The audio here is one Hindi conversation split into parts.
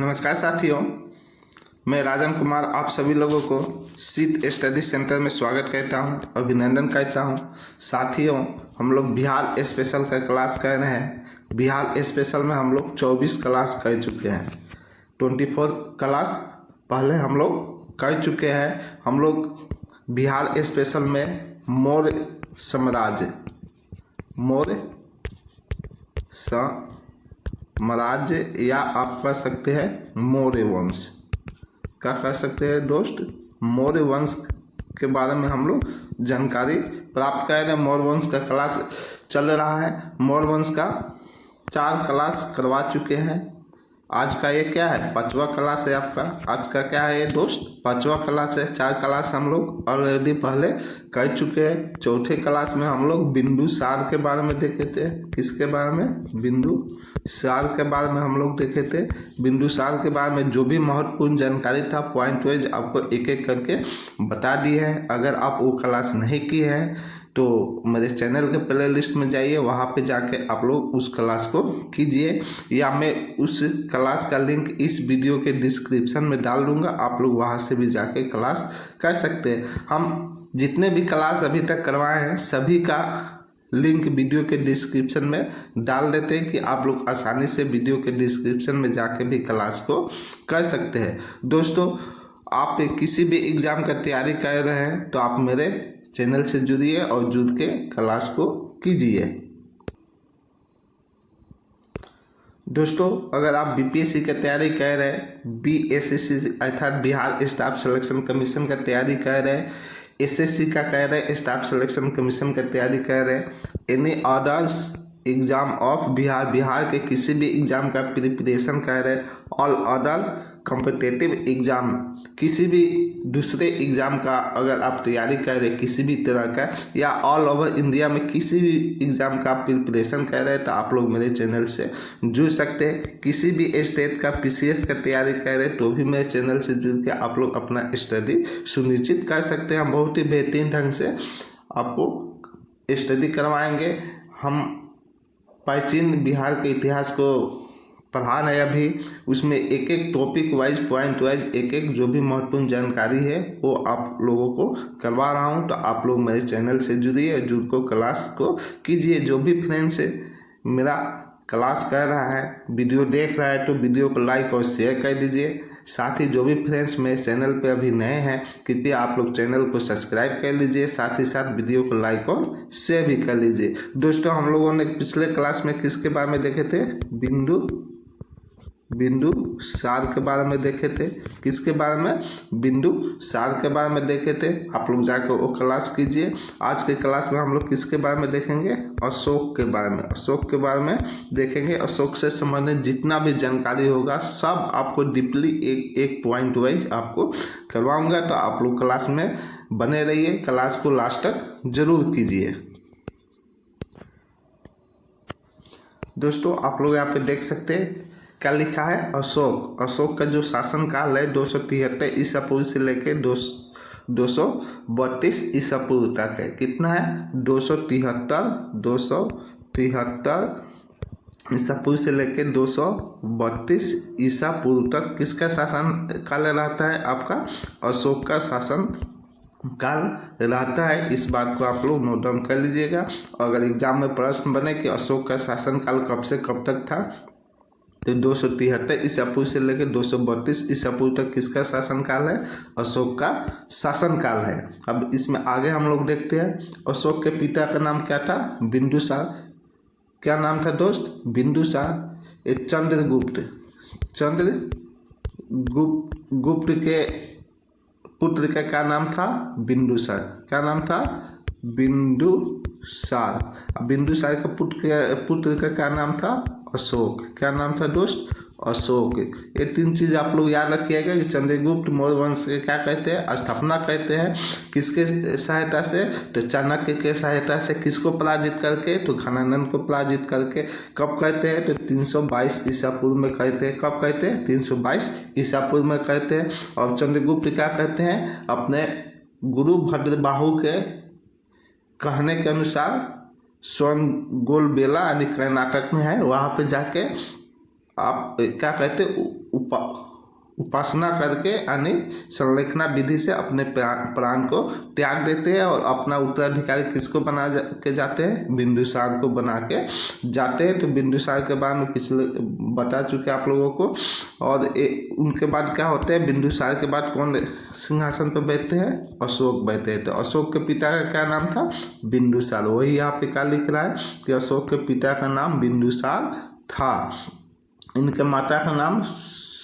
नमस्कार साथियों, मैं राजन कुमार आप सभी लोगों को सीट स्टडी सेंटर में स्वागत करता हूं, अभिनंदन करता हूं। साथियों, हम लोग बिहार स्पेशल का क्लास कर रहे हैं। बिहार स्पेशल में हम लोग 24 क्लास कर चुके हैं। 24 क्लास पहले हम लोग कर चुके हैं। हम लोग बिहार स्पेशल में मौर्य साम्राज्य या आप कह सकते हैं मौर्य वंश। क्या कह सकते हैं दोस्त? मौर्य वंश के बारे में हम लोग जानकारी प्राप्त कर रहे हैं। मौर्य वंश का क्लास चल रहा है। मौर्य वंश का 4 क्लास करवा चुके हैं। आज का ये क्या है? 5वां क्लास है आपका। आज का क्या है ये दोस्त? 5वां क्लास है। 4 क्लास हम लोग ऑलरेडी पहले कर चुके हैं। चौथे क्लास में हम लोग बिंदुसार के बारे में देखे थे। किसके बारे में? बिंदुसार के बारे में हम लोग देखे थे। बिंदुसार के बारे में जो भी महत्वपूर्ण जानकारी था पॉइंट वाइज आपको एक एक करके बता दी है। अगर आप वो क्लास नहीं की है तो मेरे चैनल के प्ले लिस्ट में जाइए, वहाँ पे जाके आप लोग उस क्लास को कीजिए, या मैं उस क्लास का लिंक इस वीडियो के डिस्क्रिप्शन में डाल दूँगा। आप लोग वहाँ से भी जाके क्लास कर सकते हैं। हम जितने भी क्लास अभी तक करवाए हैं सभी का लिंक वीडियो के डिस्क्रिप्शन में डाल देते हैं कि आप लोग आसानी से वीडियो के डिस्क्रिप्शन में जाके भी क्लास को कर सकते हैं। दोस्तों, आप किसी भी एग्ज़ाम का तैयारी कर रहे हैं तो आप मेरे चैनल से जुड़िए और जुड़ के क्लास को कीजिए। दोस्तों, अगर आप बीपीएससी की तैयारी कर रहे हैं, बीएसएससी अर्थात बिहार स्टाफ सिलेक्शन कमीशन का तैयारी कर रहे हैं, एसएससी का कर रहे हैं, स्टाफ सिलेक्शन कमीशन का तैयारी कर रहे हैं, any others exam of Bihar के किसी भी एग्जाम का प्रिपरेशन कर रहे हैं, ऑल अदर कॉम्पिटिटिव एग्जाम किसी भी दूसरे एग्ज़ाम का अगर आप तैयारी कर रहे हैं किसी भी तरह का, या ऑल ओवर इंडिया में किसी भी एग्ज़ाम का प्रिपरेशन कर रहे हैं तो आप लोग मेरे चैनल से जुड़ सकते हैं। किसी भी स्टेट का पीसीएस का तैयारी कर रहे हैं तो भी मेरे चैनल से जुड़ के आप लोग अपना स्टडी सुनिश्चित कर सकते हैं। हम बहुत ही बेहतरीन ढंग से आपको स्टडी करवाएंगे। हम प्राचीन बिहार के इतिहास को पढ़ा रहे हैं अभी, उसमें एक एक टॉपिक वाइज पॉइंट वाइज एक एक जो भी महत्वपूर्ण जानकारी है वो आप लोगों को करवा रहा हूं। तो आप लोग मेरे चैनल से जुड़िए और जुड़ को क्लास को कीजिए। जो भी फ्रेंड्स मेरा क्लास कर रहा है, वीडियो देख रहा है तो वीडियो को लाइक और शेयर कर दीजिए। साथ ही जो भी फ्रेंड्स मेरे चैनल पे अभी नए हैं कृपया आप लोग चैनल को सब्सक्राइब कर लीजिए, साथ ही साथ वीडियो को लाइक और शेयर भी कर लीजिए। दोस्तों, हम लोगों ने पिछले क्लास में किसके बारे में देखे थे? बिंदुसार के बारे में देखे थे। किसके बारे में? बिंदुसार के बारे में देखे थे। आप लोग जाकर वो क्लास कीजिए। आज के क्लास में हम लोग किसके बारे में देखेंगे? अशोक के बारे में। अशोक के बारे में देखेंगे। अशोक से संबंधित जितना भी जानकारी होगा सब आपको डीपली एक एक पॉइंट वाइज आपको करवाऊंगा। तो आप लोग क्लास में बने रहिए, क्लास को लास्ट तक जरूर कीजिए। दोस्तों, आप लोग यहाँ पे देख सकते हैं क्या लिखा है? अशोक। अशोक का जो शासन काल है 273 ईसा पूर्व से लेके 232 ईसा पूर्व तक है। कितना है? 273 ईसा पूर्व से लेके 232 ईसा पूर्व तक किसका शासन काल रहता है? आपका अशोक का शासन काल रहता है। इस बात को आप लोग नोट डाउन कर लीजिएगा। अगर एग्जाम में प्रश्न बने कि अशोक का शासन काल कब से कब तक था तो 273 ईसा पूर्व से लेकर 232 ईसा पूर्व तक किसका शासन काल है? अशोक का शासन काल है। अब इसमें आगे हम लोग देखते हैं। अशोक के पिता का नाम क्या था? बिंदुसार। क्या नाम था दोस्त? बिंदुसार। ये चंद्रगुप्त के पुत्र का क्या नाम था? बिंदुसार। क्या नाम था? बिंदुसार। बिंदुसार के पुत्र का क्या नाम था? अशोक। क्या नाम था दोस्त? अशोक। ये 3 चीज़ आप लोग याद रखिएगा कि चंद्रगुप्त मौर्य वंश के क्या कहते हैं? स्थापना कहते हैं। किसके सहायता से? तो चाणक्य के सहायता से। किसको पराजित करके? तो घनानंद को पराजित करके। कब कहते हैं? तो 322 ईसा पूर्व में कहते हैं। कब कहते हैं? 322 ईसा पूर्व में कहते हैं। और चंद्रगुप्त क्या कहते हैं? अपने गुरु भद्रबाहु के कहने के अनुसार स्वर्ण गोल बेला यानी कर्नाटक में है, वहाँ पे जाके आप क्या कहते उपासना करके यानी संलेखना विधि से अपने प्राण को त्याग देते हैं और अपना उत्तराधिकारी किसको बना के जाते हैं, बिंदुसार को बना के जाते हैं। तो बिंदुसार के बारे में पिछले बता चुके आप लोगों को। और उनके बाद क्या होते हैं, बिंदुसार के बाद कौन सिंहासन पर बैठते हैं, अशोक बैठते हैं। तो अशोक के पिता का क्या नाम था, बिंदुसार। वही यहाँ पे क्या लिख रहा है कि अशोक के पिता का नाम बिंदुसार था। इनके माता का नाम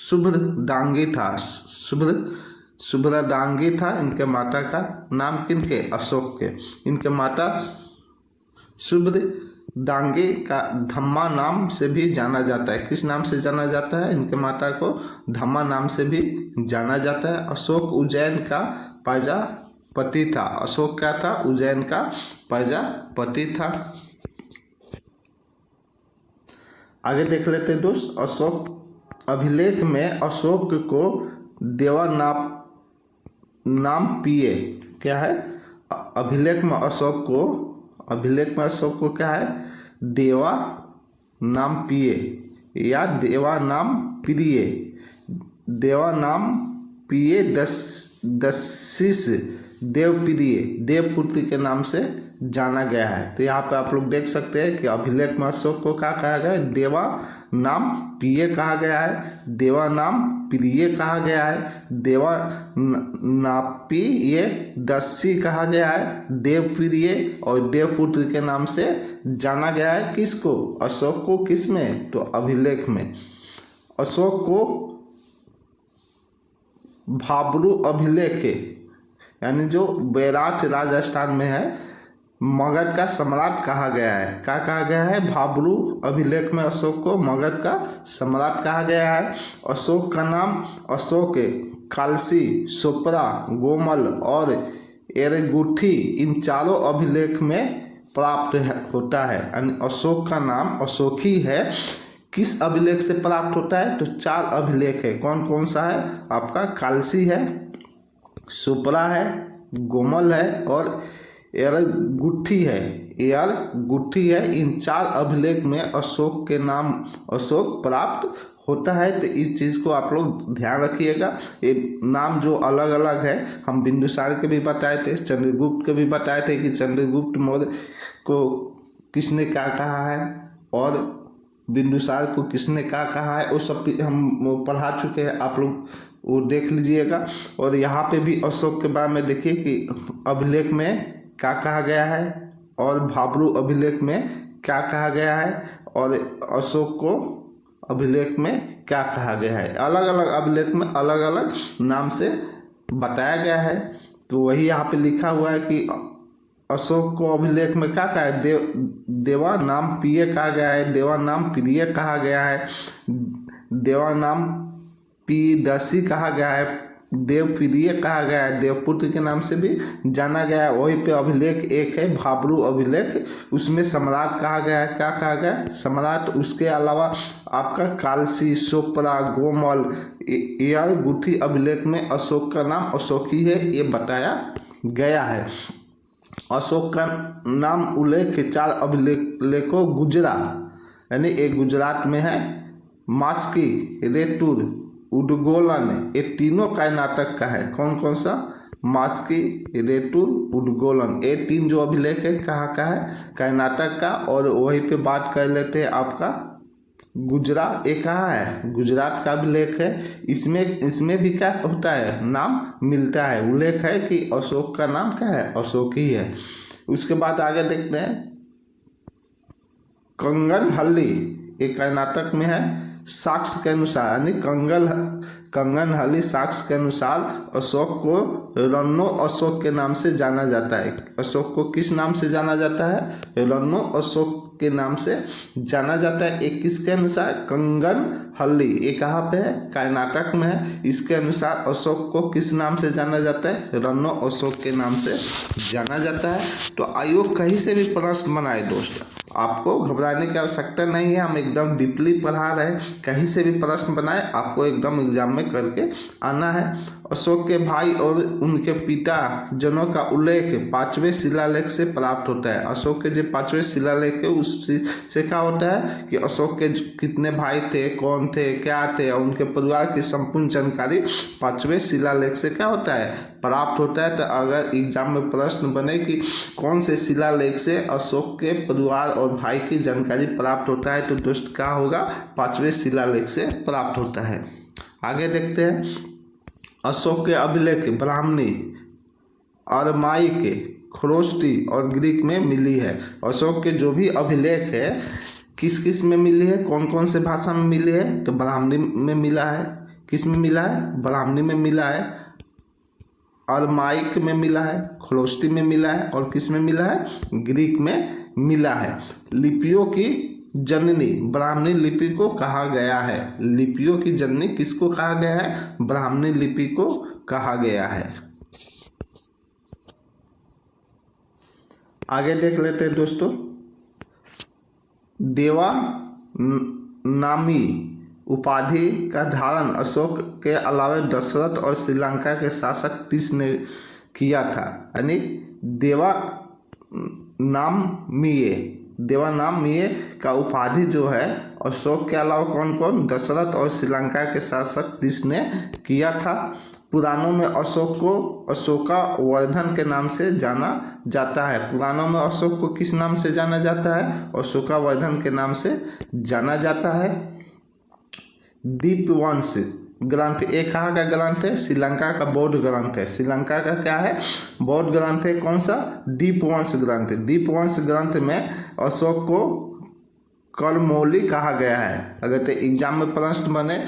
शुभ्रदांगी था, शुभ्रदांगी था इनके माता का नाम। किनके, अशोक के। इनके माता शुभ्रदांगी का धम्मा नाम से भी जाना जाता है। किस नाम से जाना जाता है, इनके माता को धम्मा नाम से भी जाना जाता है। अशोक उज्जैन का प्रजापति था। अशोक क्या था, उज्जैन का प्रजापति था। आगे देख लेते हैं दोस्त। अशोक अभिलेख में अशोक को देवा नाम पिए क्या है, अभिलेख में अशोक को क्या है, देवा नाम पिए या देवा नाम प्रिय, देवा नाम पिए दशीस देवप्रिय, देवपुत्र के नाम से जाना गया है। तो यहाँ पे आप लोग देख सकते हैं कि अभिलेख में अशोक को क्या कहा गया है, देवा नाम पिय कहा गया है, देवा नाम प्रिय कहा गया है, देवा नापी ये दस्सी कहा गया है, देवप्रिय और देवपुत्र के नाम से जाना गया है। किसको, अशोक को। किस में, तो अभिलेख में। अशोक को भाब्रू अभिलेख यानी जो बैराट राजस्थान में है, मगध का सम्राट कहा गया है। क्या कहा गया है, भाब्रू अभिलेख में अशोक को मगध का सम्राट कहा गया है। अशोक का नाम अशोक, कालसी, सोपरा, गोमल और एरगुठी इन चारों अभिलेख में प्राप्त होता है। अशोक का नाम अशोक ही है। किस अभिलेख से प्राप्त होता है, तो 4 अभिलेख है। कौन कौन सा है आपका, कालसी है, सोपरा है, गोमल है और एरगुठी है। इन 4 अभिलेख में अशोक के नाम अशोक प्राप्त होता है। तो इस चीज़ को आप लोग ध्यान रखिएगा। ये नाम जो अलग अलग है, हम बिंदुसार के भी बताए थे, चंद्रगुप्त के भी बताए थे कि चंद्रगुप्त मौर्य को किसने क्या कहा है और बिंदुसार को किसने क्या कहा है, वो सब हम पढ़ा चुके हैं। आप लोग वो देख लीजिएगा। और यहाँ पे भी अशोक के बारे में देखिए कि अभिलेख में क्या कहा गया है और भाब्रू अभिलेख में क्या कहा गया है और अशोक को अभिलेख में क्या कहा गया है। अलग अलग अभिलेख में अलग अलग नाम से बताया गया है। तो वही यहाँ पे लिखा हुआ है कि अशोक को अभिलेख में क्या कहा है, देवा नाम पिय कहा गया है, देवा नाम प्रिय कहा गया है, देवा नाम पीदसी कहा गया है, देवप्रिय कहा गया है, देवपुत्र के नाम से भी जाना गया है। वहीं पे अभिलेख एक है भाब्रू अभिलेख, उसमें सम्राट कहा गया है। क्या कहा गया है, सम्राट। उसके अलावा आपका कालसी, सोपरा, गोमल, एरगुठी अभिलेख में अशोक का नाम अशोक ही है, ये बताया गया है। अशोक का नाम उल्लेख 4 अभिलेखों गुजरा यानी एक गुजरात में है, मास्की, रेतुर, उडगोलन, ये तीनों कर्नाटक का है। कौन कौन सा, मास्की, रेतुर, उडगोलन, ये 3 जो अभिलेख है कहाँ का है, कर्नाटक का। और वहीं पे बात कर लेते हैं आपका गुजरात, ये कहाँ है, गुजरात का अभिलेख है। इसमें भी क्या होता है, नाम मिलता है, उल्लेख है कि अशोक का नाम क्या है, अशोक ही है। उसके बाद आगे देखते हैं कंगनहल्ली, ये कर्नाटक में है। साक्ष्य के अनुसार यानी कंगनहल्ली साक्ष्य के अनुसार अशोक को रन्नो अशोक के नाम से जाना जाता है। अशोक को किस नाम से जाना जाता है, रन्नो अशोक के नाम से जाना जाता है। एक किसके अनुसार, कंगनहल्ली, ये कहाँ पे है, कर्नाटक में है। इसके अनुसार अशोक को किस नाम से जाना जाता है, रन्नो अशोक के नाम से जाना जाता है। तो आयोग कहीं से भी प्रश्न बनाए दोस्त, आपको घबराने की आवश्यकता नहीं है, हम एकदम डीपली पढ़ा रहे हैं। कहीं से भी प्रश्न बनाए आपको एकदम एग्जाम में में करके आना है। अशोक के भाई और उनके पिता जनों का उल्लेख 5वें शिलालेख से प्राप्त होता है। अशोक के जो 5वें शिलालेख है उससे क्या होता है कि अशोक के कितने भाई थे, कौन थे, क्या थे और उनके परिवार की संपूर्ण जानकारी 5वें शिलालेख से क्या होता है, प्राप्त होता है। तो अगर एग्जाम में प्रश्न बने कि कौन से शिलालेख से अशोक के परिवार और भाई की जानकारी प्राप्त होता है, तो दोस्त क्या होगा, 5वें शिलालेख से प्राप्त होता है। आगे देखते हैं, अशोक के अभिलेख ब्राह्मणी, अरमाइक, खरोष्टी और ग्रीक में मिली है। अशोक के जो भी अभिलेख है किस किस में मिली है, कौन कौन से भाषा में मिली है, तो ब्राह्मणी में मिला है। किस में मिला है, ब्राह्मणी में मिला है, अरमाइक में मिला है, खरोष्टी में मिला है और किस में मिला है, ग्रीक में मिला है। लिपियों की जननी ब्राह्मणी लिपि को कहा गया है। लिपियों की जननी किसको कहा गया है, ब्राह्मणी लिपि को कहा गया है। आगे देख लेते हैं दोस्तों, देवा नामी उपाधि का धारण अशोक के अलावा दशरथ और श्रीलंका के शासक तीस ने किया था। यानी देवानामिये का उपाधि जो है अशोक के अलावा कौन कौन, दशरथ और श्रीलंका के शासक तीस ने किया था। पुराणों में अशोक को अशोकावर्धन के नाम से जाना जाता है। पुराणों में अशोक को किस नाम से जाना जाता है, अशोकावर्धन के नाम से जाना जाता है। दीपवंश ग्रंथ, एक कहाँ का ग्रंथ है, श्रीलंका का बौद्ध ग्रंथ है। श्रीलंका का क्या है, बौद्ध ग्रंथ है। कौन सा, दीपवंश ग्रंथ। दीपवंश ग्रंथ में अशोक को करमौली कहा गया है। अगर तो एग्जाम में प्रश्न बने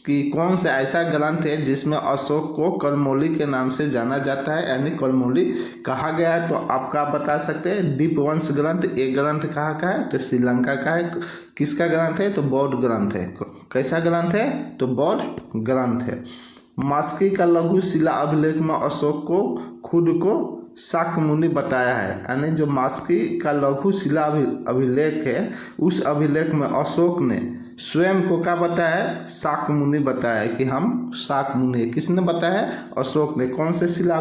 कि कौन सा ऐसा ग्रंथ है जिसमें अशोक को करमौली के नाम से जाना जाता है, यानी करमौली कहा गया है, तो आप क्या बता सकते हैं, दीपवंश ग्रंथ। एक ग्रंथ कहाँ का है, तो श्रीलंका का है। किसका ग्रंथ है, तो बौद्ध ग्रंथ है। कैसा ग्रंथ है, तो बौद्ध ग्रंथ है। मास्की का लघु शिला अभिलेख में अशोक को खुद को शाक्य मुनि बताया है। यानी जो मास्की का लघु शिला अभिलेख है उस अभिलेख में अशोक ने स्वयं को क्या बताया है, शाक्य मुनि बताया है कि हम शाक्य मुनि है। किसने बताया है, अशोक ने। कौन से शिला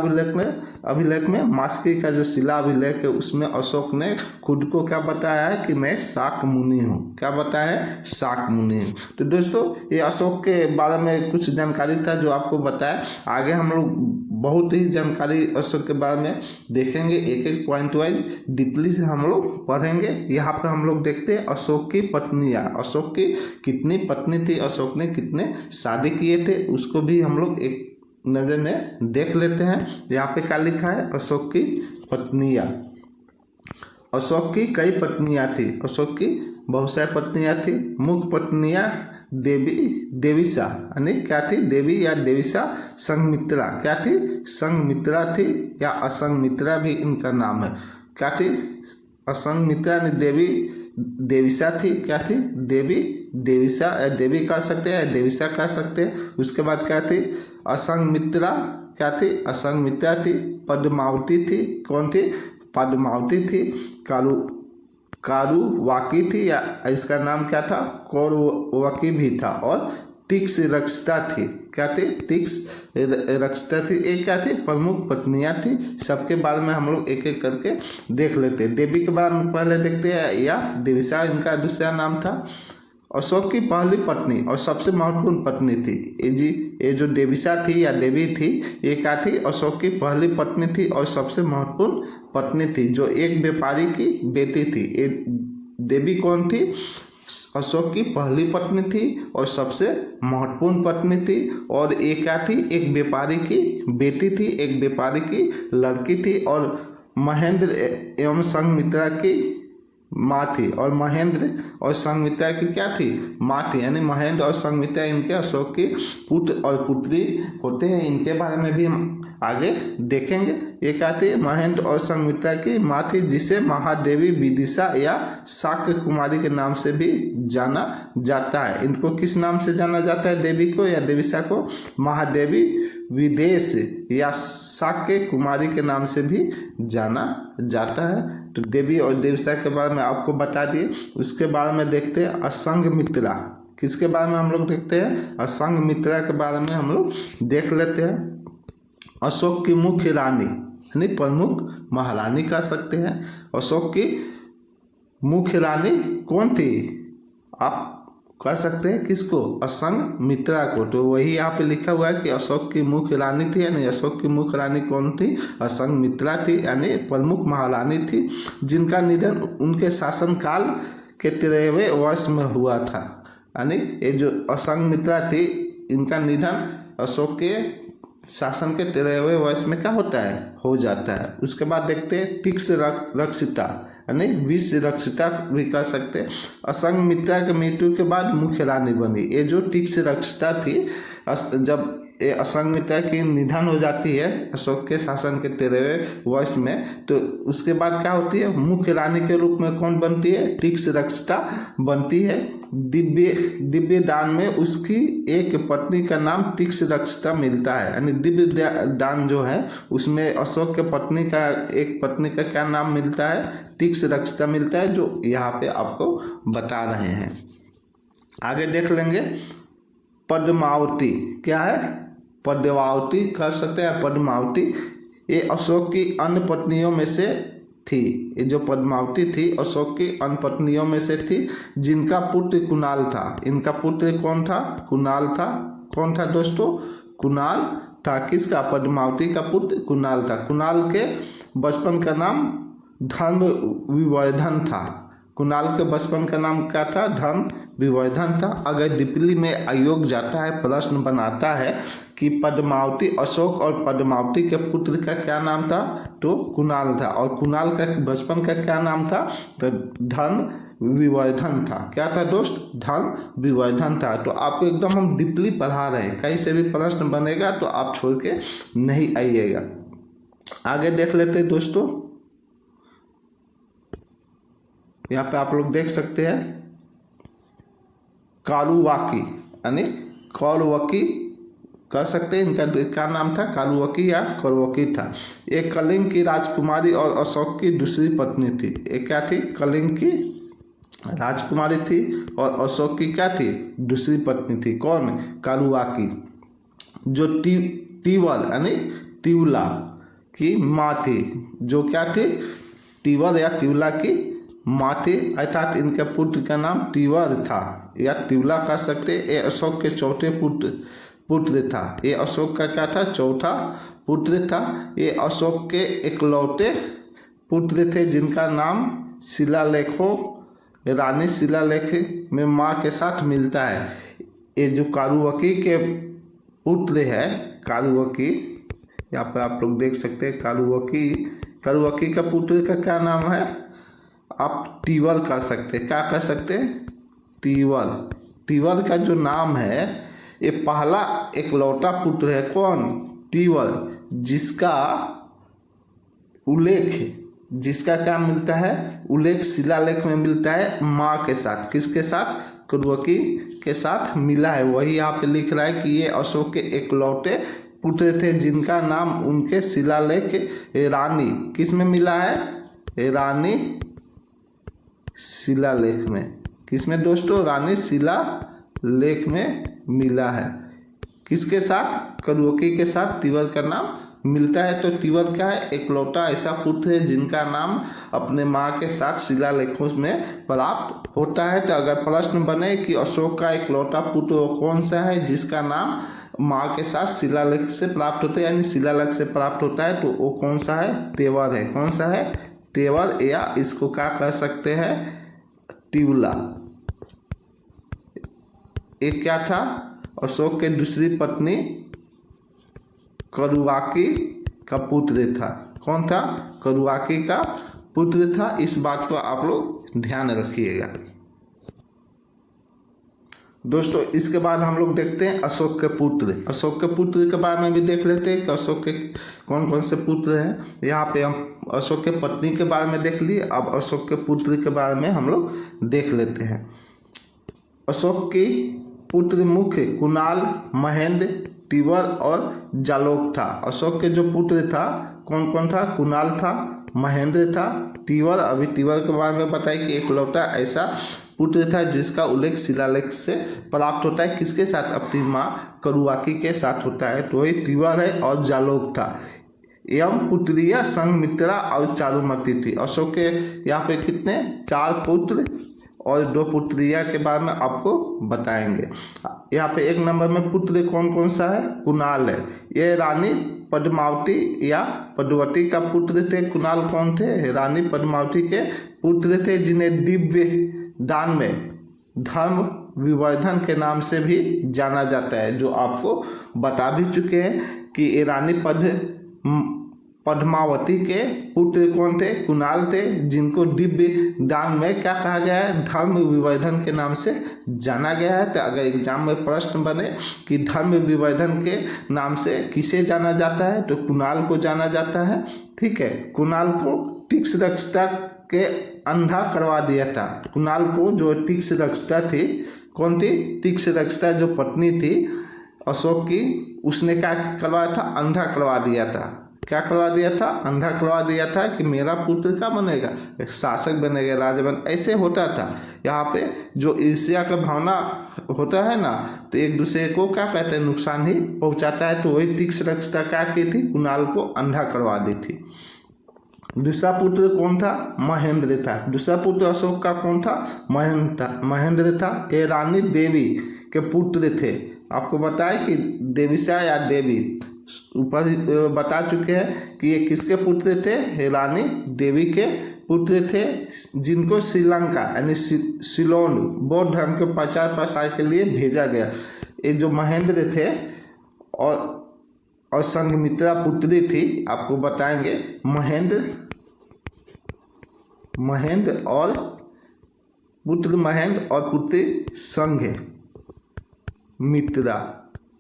अभिलेख में, मास्की का जो शिला अभिलेख है उसमें अशोक ने खुद को क्या बताया है कि मैं शाक्य मुनि हूँ। क्या बताया है, शाक्य मुनि हूँ। तो दोस्तों ये अशोक के बारे में कुछ जानकारी था जो आपको बताया। आगे हम लोग बहुत ही जानकारी अशोक के बारे में देखेंगे, एक एक पॉइंट वाइज डीपली से हम लोग पढ़ेंगे। यहाँ पे हम लोग देखते हैं अशोक की पत्नियाँ, अशोक की कितनी पत्नी थी, अशोक ने कितने शादी किए थे, उसको भी हम लोग एक नज़र में देख लेते हैं। यहाँ पे क्या लिखा है, अशोक की पत्नियाँ। अशोक की कई पत्नियाँ थी, अशोक की बहुत सारी पत्नियाँ थी। मुख्य पत्नियाँ देवीसा, यानी क्या थी, देवी या देवीसा। संघमित्रा क्या थी, संघमित्रा थी या असंघमित्रा भी इनका नाम है। क्या थी, असंघमित्रा ने देवीसा थी। क्या थी, देवीसा, देवी कह सकते हैं, देवीसा कह सकते हैं। उसके बाद क्या थी, असंघमित्रा। क्या थी, असंघमित्रा थी। पद्मावती थी। कौन थी, पद्मावती थी। कारुवाकी थी या इसका नाम क्या था, कौरवाकी भी था। और तिक्स रक्षिता थी। क्या थी, तिक्स रक्षिता थी। एक क्या थी, प्रमुख पत्नियां थी। सबके बारे में हम लोग एक एक करके देख लेते हैं। देवी के बारे में पहले देखते हैं, या देवीसा इनका दूसरा नाम था। अशोक की पहली पत्नी और सबसे महत्वपूर्ण पत्नी थी। ये जो देवीसा थी या देवी थी, ये क्या थी, अशोक की पहली पत्नी थी और सबसे महत्वपूर्ण पत्नी थी, जो एक व्यापारी की बेटी थी। ये देवी कौन थी, अशोक की पहली पत्नी थी और सबसे महत्वपूर्ण पत्नी थी। और एक क्या थी, एक व्यापारी की बेटी थी, एक व्यापारी की लड़की थी और महेंद्र एवं संघमित्रा की माँ थी। और महेंद्र और संघमित्रा की क्या थी, माँ थी। यानी महेंद्र और संघमित्रा इनके अशोक की पुत्र और पुत्री होते हैं। इनके बारे में भी हम आगे देखेंगे। ये क्या थी, महेंद्र और संघमित्रा की माँ थी, जिसे महादेवी विदिशा या शाक्य कुमारी के नाम से भी जाना जाता है। इनको किस नाम से जाना जाता है, देवी को या देवीसा को, महादेवी विदेश या शाक्य कुमारी के नाम से भी जाना जाता है। तो देवी और देवीसा के बारे में आपको बता दिए। उसके बारे में देखते हैं असंघमित्रा। किसके बारे में हम लोग देखते हैं? असंघमित्रा के बारे में हम लोग देख लेते हैं। अशोक की मुख्य रानी यानी प्रमुख महारानी कह सकते हैं। अशोक की मुख्य रानी कौन थी? आप कह सकते हैं किसको? असंघमित्रा को। तो वही यहाँ पे लिखा हुआ है कि अशोक की मुख्य रानी थी, यानी अशोक की मुख्य रानी कौन थी? असंघमित्रा थी, यानी प्रमुख महारानी थी, जिनका निधन उनके शासनकाल के 13वें वर्ष में हुआ था। यानी ये जो असंघमित्रा थी, इनका निधन अशोक के शासन के 13वें वर्ष में क्या होता है? हो जाता है। उसके बाद देखते हैं टिक्स रक्षिता यानी विष रक्षिता भी कह सकते हैं। असंघमित्रा के मृत्यु के बाद मुख्य रानी बनी। ये जो टिक्स रक्षिता थी, जब ये असंघमित्रा की निधन हो जाती है अशोक के शासन के 13वें वर्ष में, तो उसके बाद क्या होती है? मुख्य रानी के रूप में कौन बनती है? टिक्स रक्षिता बनती है। दिव्य दान में उसकी एक पत्नी का नाम टिक्स रक्षिता मिलता है, यानी दिव्य दान जो है उसमें अशोक के पत्नी का एक पत्नी का क्या नाम मिलता है? टिक्स रक्षिता मिलता है, जो यहाँ पे आपको बता रहे हैं। आगे देख लेंगे पद्मावती। क्या है? पद्मावती कह सकते हैं, पद्मावती। ये अशोक की अन्य पत्नियों में से थी। ये जो पद्मावती थी अशोक की अन्य पत्नियों में से थी, जिनका पुत्र कुणाल था। इनका पुत्र कौन था? कुणाल था। कौन था दोस्तों? कुणाल था। किसका? पद्मावती का पुत्र कुणाल था। कुणाल के बचपन का नाम धन विवर्धन था। कुणाल के बचपन का नाम क्या था? धन विवर्धन था। अगर डिप्ली में आयोग जाता है, प्रश्न बनाता है कि पद्मावती, अशोक और पद्मावती के पुत्र का क्या नाम था, तो कुणाल था। और कुणाल का बचपन का क्या नाम था? तो धन विवर्धन था। क्या था दोस्त? धन विवर्धन था। तो आपको एकदम हम डिप्ली पढ़ा रहे हैं, कहीं से भी प्रश्न बनेगा तो आप छोड़ के नहीं आइएगा। आगे देख लेते हैं दोस्तों। यहाँ पे आप लोग देख सकते हैं कारुवाकी यानी कौरवकी कह सकते हैं। इनका क्या नाम था? कारुवकी या कौरवकी था। एक कलिंग की राजकुमारी और अशोक की दूसरी पत्नी थी। एक क्या थी? कलिंग की राजकुमारी थी और अशोक की क्या थी? दूसरी पत्नी थी। कौन? कारुवाकी। जो तीवर यानी तिवला की माँ थी। जो क्या थी? तीवर या तिवला की माँ थी, अर्थात इनके पुत्र का नाम तीवर था या तिवला कह सकते। ये अशोक के चौथे पुत्र था। ये अशोक का क्या था? चौथा पुत्र था। ये अशोक के इकलौते पुत्र थे, जिनका नाम शिलालेखों रानी शिलालेख में माँ के साथ मिलता है। ये जो कारुवकी के पुत्र है, कारुवकी, यहाँ पे आप लोग देख सकते हैं कारुवकी का पुत्र का क्या नाम है? आप तीवर कह सकते। क्या कह सकते? तीवर। तीवर का जो नाम है, ये पहला इकलौता पुत्र है। कौन? तीवर, जिसका उल्लेख, जिसका क्या मिलता है? उल्लेख शिलालेख में मिलता है माँ के साथ। किसके साथ? कारुवकी के साथ मिला है। वही यहाँ पे लिख रहा है कि ये अशोक के इकलौते पुत्र थे, जिनका नाम उनके शिलालेख रानी किस में मिला है? रानी शिलालेख में। किसमें दोस्तों? रानी शिलालेख में मिला है। किसके साथ? कारुवकी के साथ तीवर का नाम मिलता है। तो तीवर क्या है? इकलौता ऐसा पुत्र है जिनका नाम अपने माँ के साथ शिलालेखों में प्राप्त होता है। तो अगर प्रश्न बने कि अशोक का इकलौता पुत्र वो कौन सा है जिसका नाम माँ के साथ शिलालेख से प्राप्त होता है, यानी शिलालेख से प्राप्त होता है, तो वो कौन सा है? तेवर है। कौन सा है? तेवर, या इसको क्या कह सकते हैं? तिवला। एक क्या था? अशोक के दूसरी पत्नी कारुवाकी का पुत्र था। कौन था? कारुवाकी का पुत्र था। इस बात को आप लोग ध्यान रखिएगा दोस्तों। इसके बाद हम लोग देखते हैं अशोक के पुत्र। अशोक के पुत्र के बारे में भी देख लेते हैं कि अशोक के कौन कौन से पुत्र हैं। यहाँ पे हम अशोक के पत्नी के बारे में देख लिए, अब अशोक के पुत्र के बारे में हम लोग देख लेते हैं। अशोक की पुत्र मुख्य कुणाल, महेंद्र, तीवर और जालोक था। अशोक के जो पुत्र था कौन कौन था? कुणाल था, महेंद्र था, तीवर। अभी तीवर के बारे में बताइए कि इकलौता ऐसा पुत्र था जिसका उल्लेख शिलालेख से प्राप्त होता है, किसके साथ? अपनी माँ करुआकी के साथ होता है। तो वही तिवर है और जालोक था। एवं पुत्रिया संघमित्रा और चारुमती थी। अशोक के यहाँ पे कितने? 4 पुत्र और 2 पुत्रिया के बारे में आपको बताएंगे। यहाँ पे 1 नंबर में पुत्र कौन कौन सा है? कुणाल है। ये रानी पद्मावती या पद्मवती का पुत्र थे। कुणाल कौन थे? रानी पद्मावती के पुत्र थे, जिन्हें दिव्य दान में धर्म विवर्धन के नाम से भी जाना जाता है, जो आपको बता भी चुके हैं कि ये रानी पद्मावती के पुत्र कौन थे? कुणाल थे, जिनको दिव्य दान में क्या कहा गया है? धर्म विवर्धन के नाम से जाना गया है। तो अगर एग्जाम में प्रश्न बने कि धर्म विवर्धन के नाम से किसे जाना जाता है, तो कुणाल को जाना जाता है। ठीक है, कुणाल को तीक्ष्णता के अंधा करवा दिया था। कुणाल को जो तीक्ष्णता थी, कौन थी? तीक्ष्णता जो पत्नी थी अशोक की, उसने क्या करवाया था? अंधा करवा दिया था। क्या करवा दिया था? अंधा करवा दिया था कि मेरा पुत्र क्या बनेगा? शासक बनेगा, राजा बन। ऐसे होता था। यहाँ पे जो ईर्ष्या का भावना होता है ना, तो एक दूसरे को क्या कहते हैं? नुकसान ही पहुँचाता है। तो वही तीक्ष्णता क्या की थी? कुणाल को अंधा करवा दी थी। दूसरा पुत्र कौन था? महेंद्र था। दूसरा पुत्र अशोक का कौन था? महेंद्र था। ये रानी देवी के पुत्र थे। आपको बताया कि देवीसा या देवी, ऊपर बता चुके हैं कि ये किसके पुत्र थे? ये रानी देवी के पुत्र थे, जिनको श्रीलंका यानी सिलोन बौद्ध धर्म के प्रचार प्रसार के लिए भेजा गया। ये जो महेंद्र थे और संघमित्रा पुत्री थी, आपको बताएंगे। महेंद्र और पुत्री संघमित्रा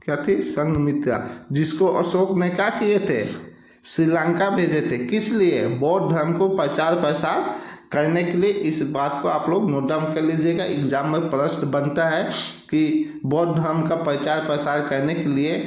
क्या थी? संघमित्रा, जिसको अशोक ने क्या किए थे? श्रीलंका भेजे थे। किस लिए? बौद्ध धर्म को प्रचार प्रसार करने के लिए। इस बात को आप लोग नोट डाउन कर लीजिएगा। एग्जाम में प्रश्न बनता है कि बौद्ध धर्म का प्रचार प्रसार करने के लिए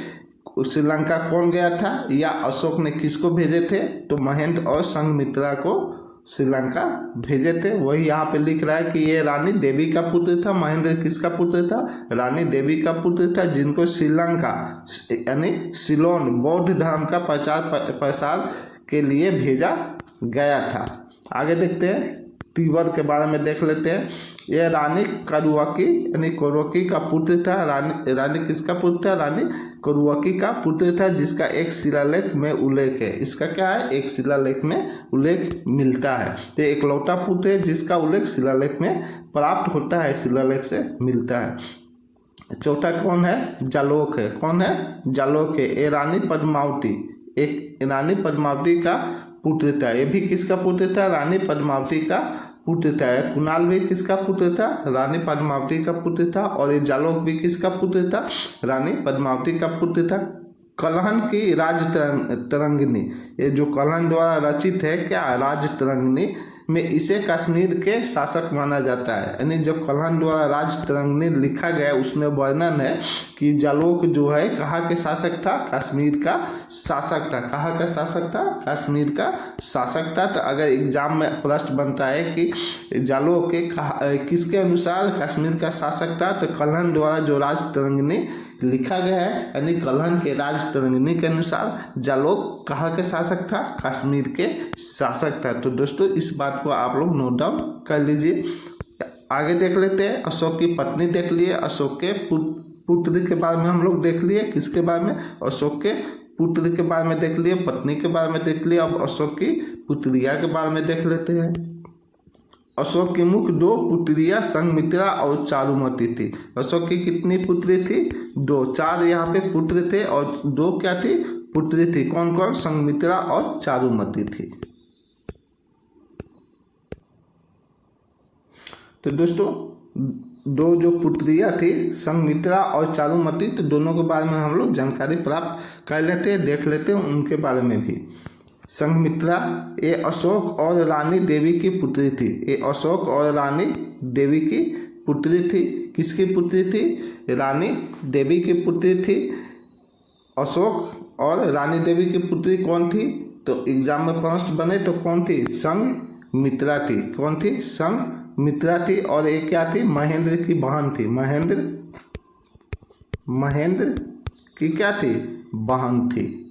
श्रीलंका कौन गया था, या अशोक ने किसको भेजे थे? तो महेंद्र और संघमित्रा को श्रीलंका भेजे थे। वही यहाँ पे लिख रहा है कि ये रानी देवी का पुत्र था। महेंद्र किसका पुत्र था? रानी देवी का पुत्र था, जिनको श्रीलंका यानी सिलोन बौद्ध धर्म का प्रचार प्रसार के लिए भेजा गया था। आगे देखते हैं, तिवर के बारे में देख लेते हैं। यह रानी करुआकी यानी करुआकी का पुत्र था। रानी किसका पुत्र था? रानी करुआकी का पुत्र था, जिसका एक शिलालेख में उल्लेख है। इसका क्या है? एक शिलालेख में उल्लेख मिलता है। तो एकलौता पुत्र है जिसका उल्लेख शिलालेख में प्राप्त होता है, शिलालेख से मिलता है। चौथा कौन है? जालोक है। कौन है? जालोक है। ये रानी पद्मावती, एक रानी पद्मावती का पुत्र था। ये भी किसका पुत्र था? रानी पद्मावती का पुत्र था। कुणाल भी किसका पुत्र था? रानी पद्मावती का पुत्र था। और ये जालोक भी किसका पुत्र था? रानी पद्मावती का पुत्र था। कलहन की राज तरंगिणी, ये जो कलहन द्वारा रचित है क्या? राज तरंगिणी में इसे कश्मीर के शासक माना जाता है। यानी जब कलहन द्वारा राज तरंगिणी लिखा गया, उसमें वर्णन है कि जालोक जो है कहाँ के शासक था? कश्मीर का शासक था। कहाँ का शासक था? कश्मीर का शासक था। तो अगर एग्जाम में प्रश्न बनता है कि जालोक के किसके अनुसार कश्मीर का शासक था, तो कलहन द्वारा जो राज तरंगिणी लिखा गया है, यानी कलहन के राज तरंगिणी के अनुसार जालोक कहाँ के शासक था? कश्मीर के शासक था। तो दोस्तों इस बात को आप लोग नोट डाउन कर लीजिए। आगे देख लेते हैं। अशोक की पत्नी देख लिए, अशोक के पुत्र के बारे में हम लोग देख लिए। किसके बारे में? अशोक के पुत्र के बारे में देख लिए, पत्नी के बारे में देख लिए। अब अशोक की पुत्रिया के बारे में देख लेते हैं। अशोक की मुख्य 2 पुत्रियां संघमित्रा और चारुमती थी। अशोक की कितनी पुत्री थी? 2। 4 यहाँ पे पुत्र थे और 2 क्या थी? पुत्री थी। कौन कौन? संघमित्रा और चारुमती थी। तो दोस्तों 2 जो पुत्रियां थी संघमित्रा और चारुमती, तो दोनों के बारे में हम लोग जानकारी प्राप्त कर लेते हैं, देख लेते हैं उनके बारे में भी। संघमित्रा ये अशोक और रानी देवी की पुत्री थी। ये अशोक और रानी देवी की पुत्री थी। किसकी पुत्री थी? रानी देवी की पुत्री थी। अशोक और रानी देवी की पुत्री कौन थी? तो एग्जाम में प्रश्न बने तो कौन थी? संघमित्रा थी। कौन थी? संघमित्रा संघमित्रा थी और एक क्या थी, महेंद्र की बहन थी। महेंद्र की क्या थी, बहन थी।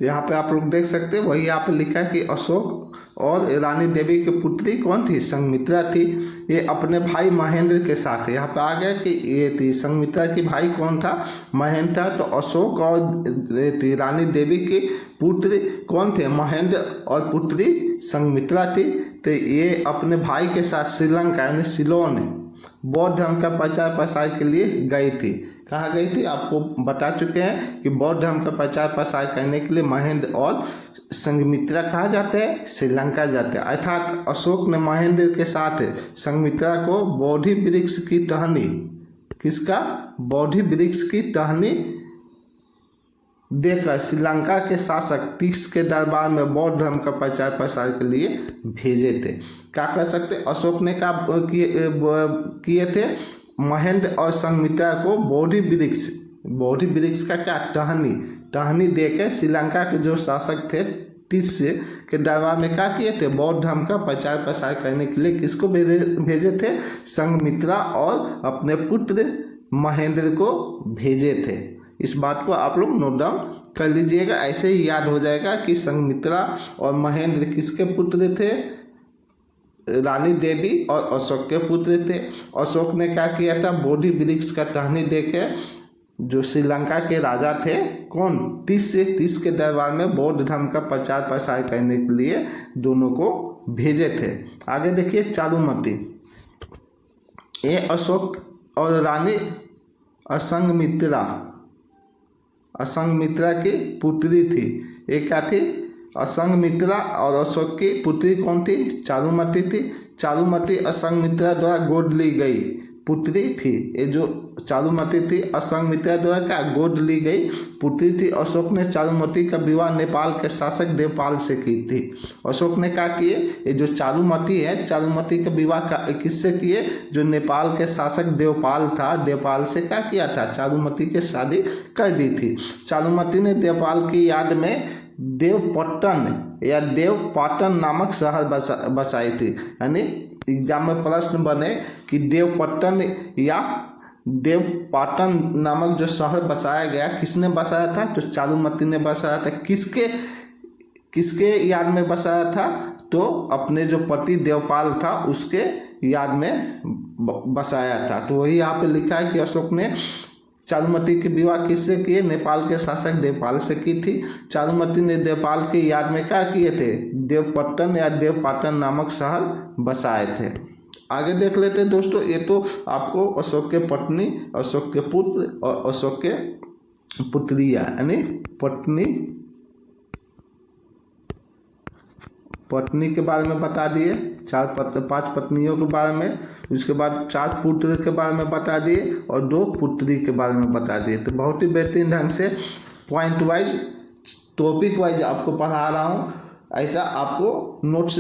यहाँ पे आप लोग देख सकते हैं, वही यहाँ पे लिखा है कि अशोक और रानी देवी की पुत्री कौन थी, संघमित्रा थी। ये अपने भाई महेंद्र के साथ है। यहाँ पे आ गया कि ये थी संघमित्रा की भाई कौन था, महेंद्र था। तो अशोक और रानी देवी के पुत्र कौन थे, महेंद्र, और पुत्री संघमित्रा थी। तो ये अपने भाई के साथ श्रीलंका यानी सिलोन बौद्ध धर्म का प्रचार प्रसार के लिए गई थी। कहाँ गई थी, आपको बता चुके हैं कि बौद्ध धर्म का प्रचार प्रसार करने के लिए महेंद्र और संघमित्रा कहाँ जाते हैं, श्रीलंका जाते हैं। अर्थात अशोक ने महेंद्र के साथ संघमित्रा को बोधि वृक्ष की टहनी, किसका, बोधि वृक्ष की टहनी देकर श्रीलंका के शासक तीक्ष के दरबार में बौद्ध धर्म का प्रचार प्रसार के लिए भेजे थे। क्या कर सकते, अशोक ने क्या किए थे, महेंद्र और संघमित्रा को बोधि वृक्ष का क्या, टहनी देकर श्रीलंका के जो शासक थे तीक्ष के दरबार में क्या किए थे, बौद्ध धर्म का प्रचार प्रसार करने के लिए किसको भेजे थे, संघमित्रा और अपने पुत्र महेंद्र को भेजे थे। इस बात को आप लोग नोट डाउन कर लीजिएगा, ऐसे ही याद हो जाएगा कि संघमित्रा और महेंद्र किसके पुत्र थे, रानी देवी और अशोक के पुत्र थे। अशोक ने क्या किया था, बोधि वृक्ष का टहनी देके जो श्रीलंका के राजा थे कौन, तीक्ष के दरबार में बौद्ध धर्म का प्रचार प्रसार करने के लिए दोनों को भेजे थे। आगे देखिए चारुमती, ये अशोक और रानी असंघमित्रा की पुत्री थी। एक क्या थी, असंघमित्रा, और अशोक की पुत्री कौन थी, चारुमती थी। चारुमती असंघमित्रा द्वारा गोद ली गई पुत्री थी। ये जो चारुमती थी असंघमित्रा द्वारा क्या, गोद ली गई पुत्री थी। अशोक ने चारुमती का विवाह नेपाल के शासक देवपाल से की थी। अशोक ने क्या किए, ये जो चारुमती है, चारुमती का विवाह किससे किए, जो नेपाल के शासक देवपाल था, देवपाल से क्या किया था, चारुमती की शादी कर दी थी। चारुमती ने देवपाल की याद में देवपट्टन या देवपाटन नामक शहर बसाई थी। यानी एग्जाम में प्रश्न बने कि देवपट्टन या देवपाटन नामक जो शहर बसाया गया, किसने बसाया था, तो चारुमती ने बसाया था। किसके याद में बसाया था, तो अपने जो पति देवपाल था उसके याद में बसाया था। तो वही यहाँ पे लिखा है कि अशोक ने चारुमती के विवाह किससे किए, नेपाल के शासक देवपाल से की थी। चारुमती ने देवपाल के याद में क्या किए थे, देवपट्टन या देवपाटन नामक शहर बसाए थे। आगे देख लेते हैं दोस्तों, ये तो आपको अशोक के पत्नी, अशोक के पुत्र और अशोक के पुत्रियां यानी पत्नी के बारे में बता दिए, 5 पत्नियों के बारे में। उसके बाद 4 पुत्र के बारे में बता दिए और 2 पुत्री के बारे में बता दिए। तो बहुत ही बेहतरीन ढंग से पॉइंट वाइज, टॉपिक वाइज आपको पढ़ा रहा हूँ। ऐसा आपको नोट्स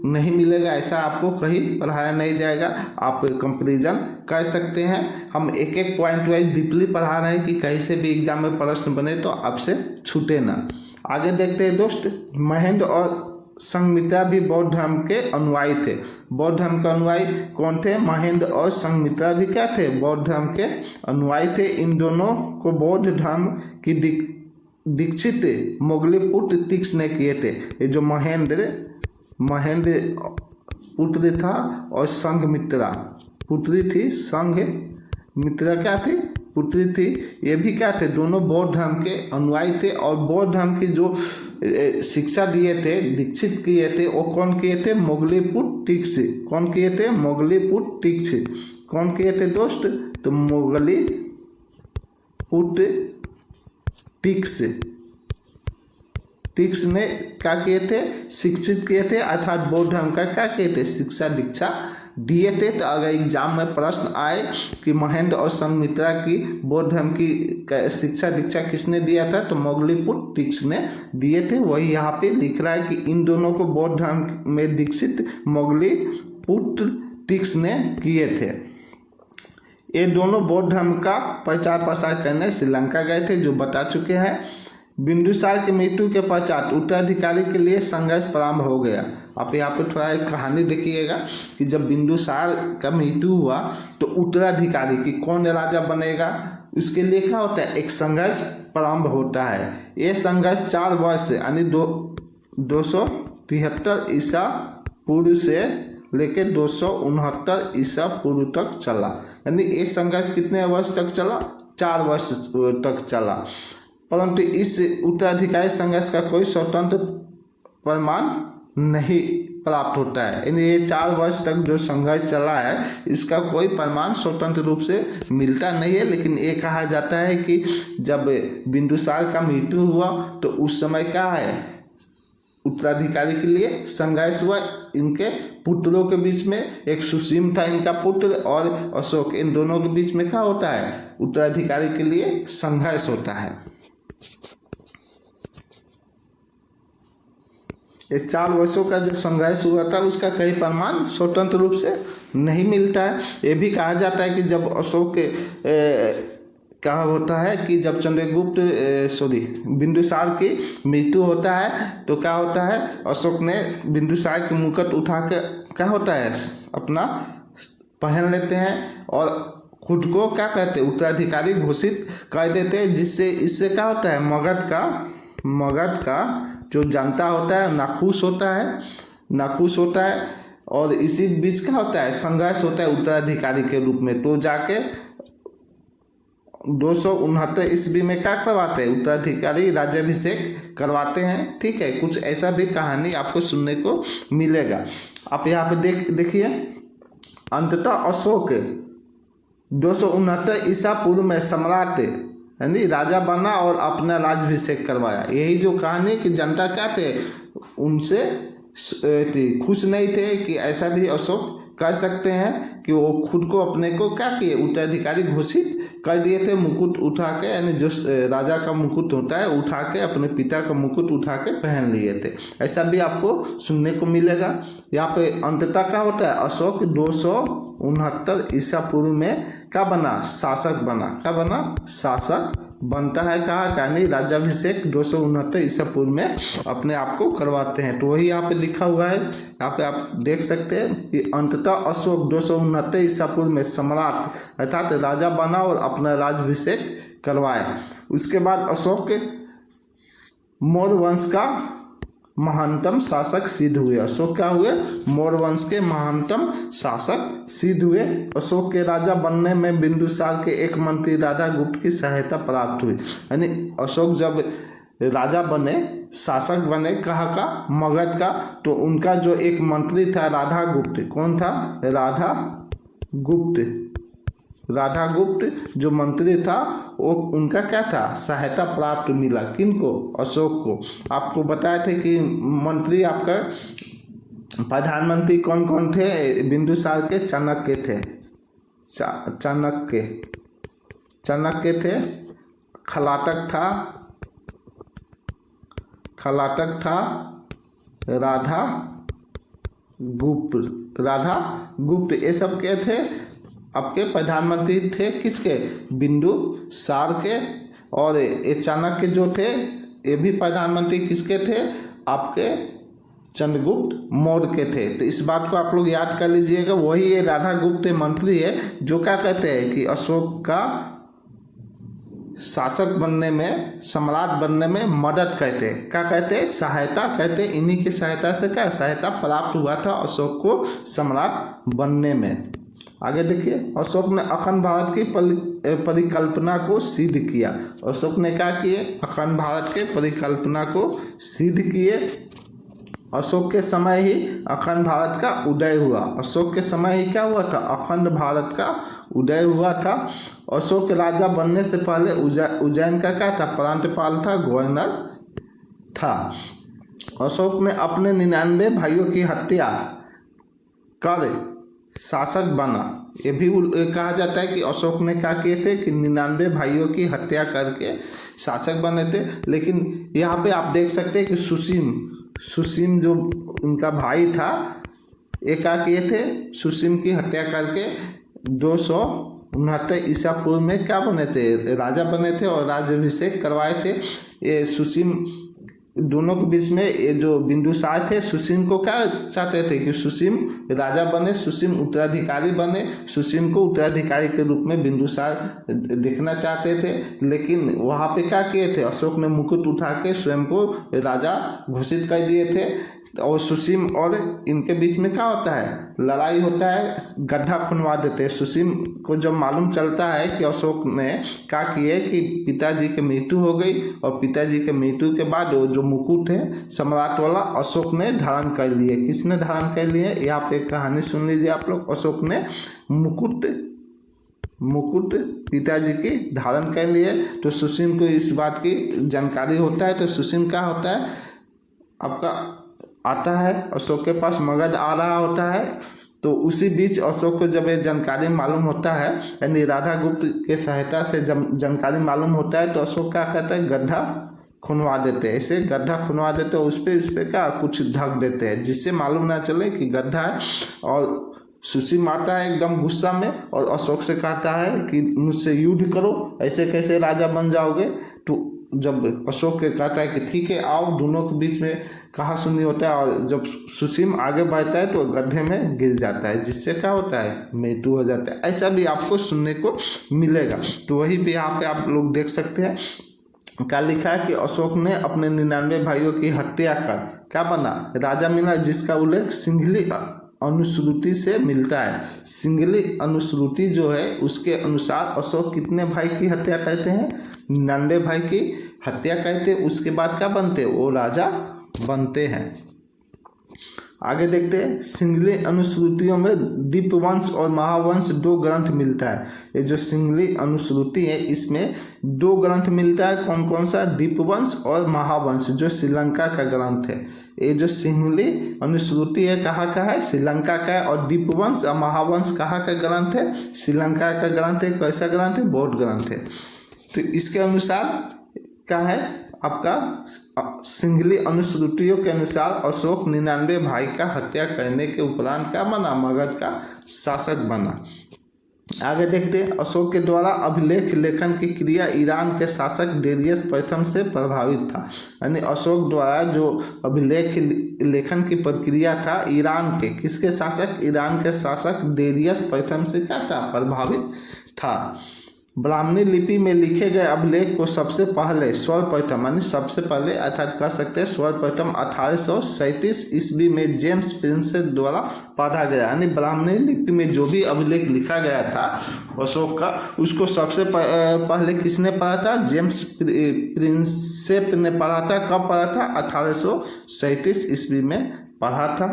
नहीं मिलेगा, ऐसा आपको कहीं पढ़ाया नहीं जाएगा। आप कंपैरिजन कर सकते हैं। हम एक एक पॉइंट वाइज डीपली पढ़ा रहे हैं कि कहीं से भी एग्जाम में प्रश्न बने तो आपसे छूटे ना। आगे देखते हैं दोस्त, महेंद्र और संघमित्रा भी बौद्ध धर्म के अनुयायी थे। बौद्ध धर्म के अनुयायी कौन थे, महेंद्र और संघमित्रा भी क्या थे, बौद्ध धर्म के अनुयायी थे। इन दोनों को बौद्ध धर्म की दीक्षित मोगली पुत्र तीक्ष ने किए थे। ये जो महेंद्र पुत्र था और संघमित्रा पुत्री थी, संघमित्रा क्या थी, पुत्री थी। ये भी क्या थे, दोनों बौद्ध धर्म के अनुयायी थे। और बौद्ध धर्म की जो शिक्षा दिए थे, दीक्षित किए थे, वो कौन किए थे, मोगलीपुत्र तीक्ष। कौन किए थे, मोगलीपुत्र तीक्ष। कौन किए थे दोस्त, तो मोगलीपुत्र तीक्ष ने क्या किए थे, शिक्षित किए थे, अर्थात बौद्ध धर्म का क्या किए थे, शिक्षा दीक्षा दिए थे। तो अगर एग्जाम में प्रश्न आए कि महेंद्र और संघमित्रा की बौद्ध धर्म की शिक्षा दीक्षा किसने दिया था, तो मोगलीपुत्र तीक्ष ने दिए थे। वही यहाँ पे लिख रहा है कि इन दोनों को बौद्ध धर्म में दीक्षित मोगलीपुत्र तीक्ष ने किए थे। ये दोनों बौद्ध धर्म का प्रचार प्रसार करने श्रीलंका गए थे, जो बता चुके हैं। बिंदुसार की मृत्यु के पश्चात उत्तराधिकारी के लिए संघर्ष प्रारंभ हो गया। आप यहाँ पे थोड़ा एक कहानी देखिएगा कि जब बिंदुसार का मृत्यु हुआ तो उत्तराधिकारी की कौन राजा बनेगा, उसके लिए क्या होता है, एक संघर्ष प्रारंभ होता है। ये संघर्ष 4 वर्ष यानी 273 ईसा पूर्व से लेकर 269 ईसा पूर्व तक चला। यानी ये संघर्ष कितने वर्ष तक चला, 4 वर्ष तक चला। परंतु इस उत्तराधिकारी संघर्ष का कोई स्वतंत्र प्रमाण नहीं प्राप्त होता है। यानी ये 4 वर्ष तक जो संघर्ष चला है इसका कोई प्रमाण स्वतंत्र रूप से मिलता नहीं है। लेकिन ये कहा जाता है कि जब बिंदुसार का मृत्यु हुआ तो उस समय क्या है, उत्तराधिकारी के लिए संघर्ष हुआ। इनके पुत्रों के बीच में एक सुसीम था इनका पुत्र और अशोक, इन दोनों के बीच में क्या होता है, उत्तराधिकारी के लिए संघर्ष होता है। ये 4 वर्षों का जो संघर्ष हुआ था उसका कई प्रमाण स्वतंत्र रूप से नहीं मिलता है। ये भी कहा जाता है कि जब अशोक क्या होता है कि जब बिंदुसार की मृत्यु होता है तो क्या होता है, अशोक ने बिंदुसार की मुकुट उठा के क्या होता है अपना पहन लेते हैं और खुद को क्या कहते हैं, उत्तराधिकारी घोषित कर देते हैं। जिससे इससे क्या होता है, मगध का जो जनता होता है नाखुश होता है और इसी बीच क्या होता है, संघर्ष होता है उत्तराधिकारी के रूप में। तो जाके 269 ईस्वी में क्या करवाते हैं, उत्तराधिकारी राज्याभिषेक करवाते हैं। ठीक है, कुछ ऐसा भी कहानी आपको सुनने को मिलेगा। आप यहाँ पे देखिए, अंततः अशोक 269 ईसा पूर्व में सम्राट यानी राजा बना और अपना राज्याभिषेक करवाया। यही जो कहानी कि जनता क्या थे, उनसे खुश नहीं थे कि ऐसा भी अशोक कर सकते हैं कि वो खुद को अपने को क्या किए, उत्तराधिकारी घोषित कर दिए थे। मुकुट उठा के, यानी जो राजा का मुकुट होता है उठा के, अपने पिता का मुकुट उठा के पहन लिए थे। ऐसा भी आपको सुनने को मिलेगा। यहाँ पे अंततः क्या होता है, अशोक 269 ईसा पूर्व में क्या बना, शासक बनता है। कहा कहानी राज्याभिषेक 269 ईसा पूर्व में अपने आप को करवाते हैं। तो वही यहाँ पे लिखा हुआ है, यहाँ पे आप देख सकते हैं कि अंततः अशोक 269 ईसा पूर्व में सम्राट अर्थात राजा बना और अपना राज्याभिषेक करवाया। उसके बाद अशोक मौर्य वंश का महानतम शासक सिद्ध हुए। अशोक क्या हुए, मौर्य वंश के महानतम शासक सिद्ध हुए। अशोक के राजा बनने में बिंदुसार के एक मंत्री राधा गुप्त की सहायता प्राप्त हुई। यानी अशोक जब राजा बने, शासक बने कहाँ का, मगध का, तो उनका जो एक मंत्री था राधा गुप्त, कौन था, राधा गुप्त जो मंत्री था वो उनका क्या था, सहायता प्राप्त मिला। किनको, अशोक को। आपको बताए थे कि मंत्री आपका प्रधानमंत्री कौन कौन थे बिंदुसार के, चाणक्य थे, चाणक्य थे, खलाटक था, राधा गुप्त, ये सब क्या थे, आपके प्रधानमंत्री थे। किसके, बिंदुसार के। और ये चाणक्य जो थे ये भी प्रधानमंत्री किसके थे, आपके चंद्रगुप्त मौर्य के थे। तो इस बात को आप लोग याद कर लीजिएगा। वही ये राधा गुप्त मंत्री है जो क्या कहते हैं कि अशोक का शासक बनने में, सम्राट बनने में मदद कहते हैं। क्या कहते हैं, सहायता कहते हैं। इन्हीं की सहायता से क्या सहायता प्राप्त हुआ था अशोक को सम्राट बनने में। आगे देखिए, अशोक ने अखंड भारत की परिकल्पना को सिद्ध किया। अशोक ने क्या किए, अखंड भारत के परिकल्पना को सिद्ध किए। अशोक के समय ही अखंड भारत का उदय हुआ। अशोक के समय ही क्या हुआ था, अखंड भारत का उदय हुआ था। अशोक राजा बनने से पहले उज्जैन का क्या था, प्रांतपाल था, गवर्नर था। अशोक ने अपने 99 भाइयों की हत्या कर शासक बना। ये भी कहा जाता है कि अशोक ने क्या किए थे कि 99 भाइयों की हत्या करके शासक बने थे। लेकिन यहाँ पे आप देख सकते हैं कि सुसीम जो उनका भाई था, ये क्या किए थे, सुसीम की हत्या करके 69 ईसा पूर्व में क्या बने थे, राजा बने थे और राज्याभिषेक करवाए थे। ये सुसीम दोनों के बीच में ये जो बिंदुसार थे, सुसीम को क्या चाहते थे कि सुसीम राजा बने, सुसीम उत्तराधिकारी बने, सुसीम को उत्तराधिकारी के रूप में बिंदुसार देखना चाहते थे। लेकिन वहाँ पे क्या किए थे, अशोक ने मुकुट उठा के स्वयं को राजा घोषित कर दिए थे। और सुसीम और इनके बीच में क्या होता है, लड़ाई होता है, गड्ढा खुनवा देते हैं। सुसीम को जब मालूम चलता है कि अशोक ने क्या किए कि पिताजी की मृत्यु हो गई, और पिताजी के मृत्यु के बाद वो जो मुकुट है सम्राट वाला अशोक ने धारण कर लिए। किसने धारण कर लिए, यहाँ पे कहानी सुन लीजिए आप लोग। अशोक ने मुकुट पिताजी की धारण कर लिए। तो सुसीम को इस बात की जानकारी होता है। तो सुसीम क्या होता है, आपका आता है, अशोक के पास मगध आ रहा होता है। तो उसी बीच अशोक को जब ये जानकारी मालूम होता है, यानी राधा गुप्त के सहायता से जब जानकारी मालूम होता है, तो अशोक क्या कहता है, गड्ढा खुनवा देते हैं। ऐसे गड्ढा खुनवा देते हैं, उस पर क्या कुछ ढक देते हैं जिससे मालूम ना चले कि गड्ढा है। और सुसीम आता है एकदम गुस्सा में और अशोक से कहता है कि मुझसे युद्ध करो, ऐसे कैसे राजा बन जाओगे। तो जब अशोक के कहता है कि ठीक है आओ, दोनों के बीच में कहा सुनी होता है। और जब सुसीम आगे बढ़ता है तो गड्ढे में गिर जाता है, जिससे क्या होता है, मृत्यु हो जाता है। ऐसा भी आपको सुनने को मिलेगा। तो वही भी यहाँ पे आप लोग देख सकते हैं, क्या लिखा है कि अशोक ने अपने 99 भाइयों की हत्या कर क्या बना, राजा मिला, जिसका उल्लेख सिंघली अनुश्रुति से मिलता है। सिंघली अनुश्रुति जो है उसके अनुसार अशोक कितने भाई की हत्या करते हैं, 99 भाई की हत्या करते। उसके बाद क्या बनते, वो राजा बनते हैं। आगे देखते हैं, सिंघली अनुश्रुतियों में दीपवंश और महावंश 2 ग्रंथ मिलता है। ये जो सिंघली अनुश्रुति है इसमें 2 ग्रंथ मिलता है। कौन कौन सा, दीपवंश और महावंश, जो श्रीलंका का ग्रंथ है। ये जो सिंघली अनुश्रुति है कहाँ का है, श्रीलंका का है। और दीपवंश और महावंश कहाँ का ग्रंथ है, श्रीलंका का ग्रंथ है। कैसा ग्रंथ है, बौद्ध ग्रंथ है। तो इसके अनुसार क्या है, आपका सिंघली अनुश्रुतियों के अनुसार अशोक 99 भाई का हत्या करने के उपरांत क्या बना, मगध का शासक बना। आगे देखते हैं, अशोक के द्वारा अभिलेख लेखन की क्रिया ईरान के शासक डेरियस प्रथम से प्रभावित था। यानी अशोक द्वारा जो अभिलेख लेखन की प्रक्रिया था ईरान के किसके शासक, ईरान के शासक डेरियस प्रथम से क्या था, प्रभावित था। ब्राह्मणी लिपि में लिखे गए अभिलेख को सबसे पहले सर्वप्रथम, यानी सबसे पहले अर्थात कह सकते हैं सर्वप्रथम 1837 ईस्वी में जेम्स प्रिंसेप द्वारा पढ़ा गया। यानी ब्राह्मणी लिपि में जो भी अभिलेख लिखा गया था अशोक का, उसको सबसे पहले किसने पढ़ा था, जेम्स प्रिंसेप ने पढ़ा था। कब पढ़ा था, 1837 ईस्वी में पढ़ा था।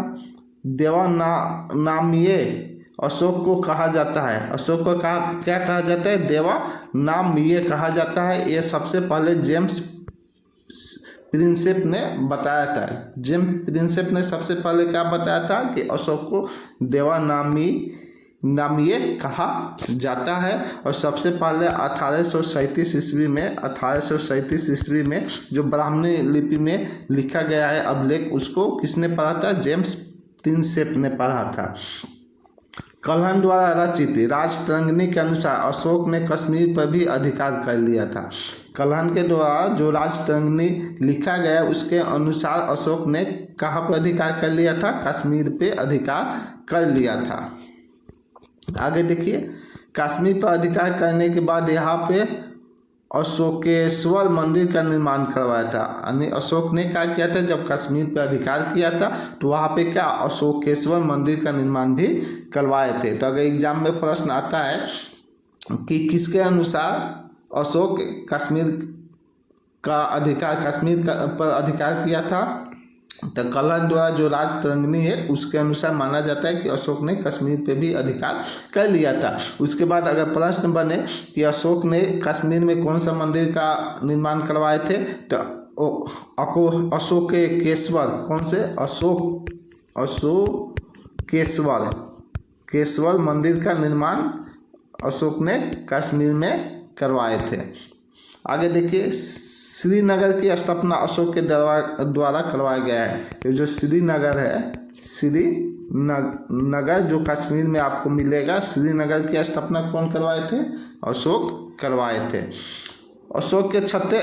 देवानामिये अशोक को कहा जाता है, अशोक को क्या कहा जाता है, देवा नाम ये कहा जाता है। ये सबसे पहले जेम्स प्रिंसेप ने बताया था। जेम्स प्रिंसेप ने सबसे पहले क्या बताया था कि अशोक को देवा नामिये कहा जाता है। और सबसे पहले 1837 ईस्वी में जो ब्राह्मणी लिपि में लिखा गया है अभिलेख, उसको किसने पढ़ा था, जेम्स प्रिंसेप ने पढ़ा था। कल्हण द्वारा रचित राजतरंगिणी के अनुसार अशोक ने कश्मीर पर भी अधिकार कर लिया था। कल्हण के द्वारा जो राजतरंगिणी लिखा गया उसके अनुसार अशोक ने कहाँ पर अधिकार कर लिया था, कश्मीर पे अधिकार कर लिया था। आगे देखिए, कश्मीर पर अधिकार करने के बाद यहाँ पे अशोकेश्वर मंदिर का निर्माण करवाया था। यानी अशोक ने क्या किया था, जब कश्मीर पर अधिकार किया था तो वहाँ पे क्या अशोकेश्वर मंदिर का निर्माण भी करवाए थे। तो अगर एग्जाम में प्रश्न आता है कि किसके अनुसार अशोक कश्मीर पर अधिकार किया था, तो कल्हण द्वारा जो राजतरंगिणी है उसके अनुसार माना जाता है कि अशोक ने कश्मीर पे भी अधिकार कर लिया था। उसके बाद अगर प्रश्न बने कि अशोक ने कश्मीर में कौन सा मंदिर का निर्माण करवाए थे, तो अशोकेश्वर, कौन से, अशोकेश्वर मंदिर का निर्माण अशोक ने कश्मीर में करवाए थे। आगे देखिए, श्रीनगर की स्थापना अशोक के द्वारा करवाया गया है। ये जो श्रीनगर है श्रीनगर जो कश्मीर में आपको मिलेगा, श्रीनगर की स्थापना कौन करवाए थे? अशोक करवाए थे। अशोक के छठे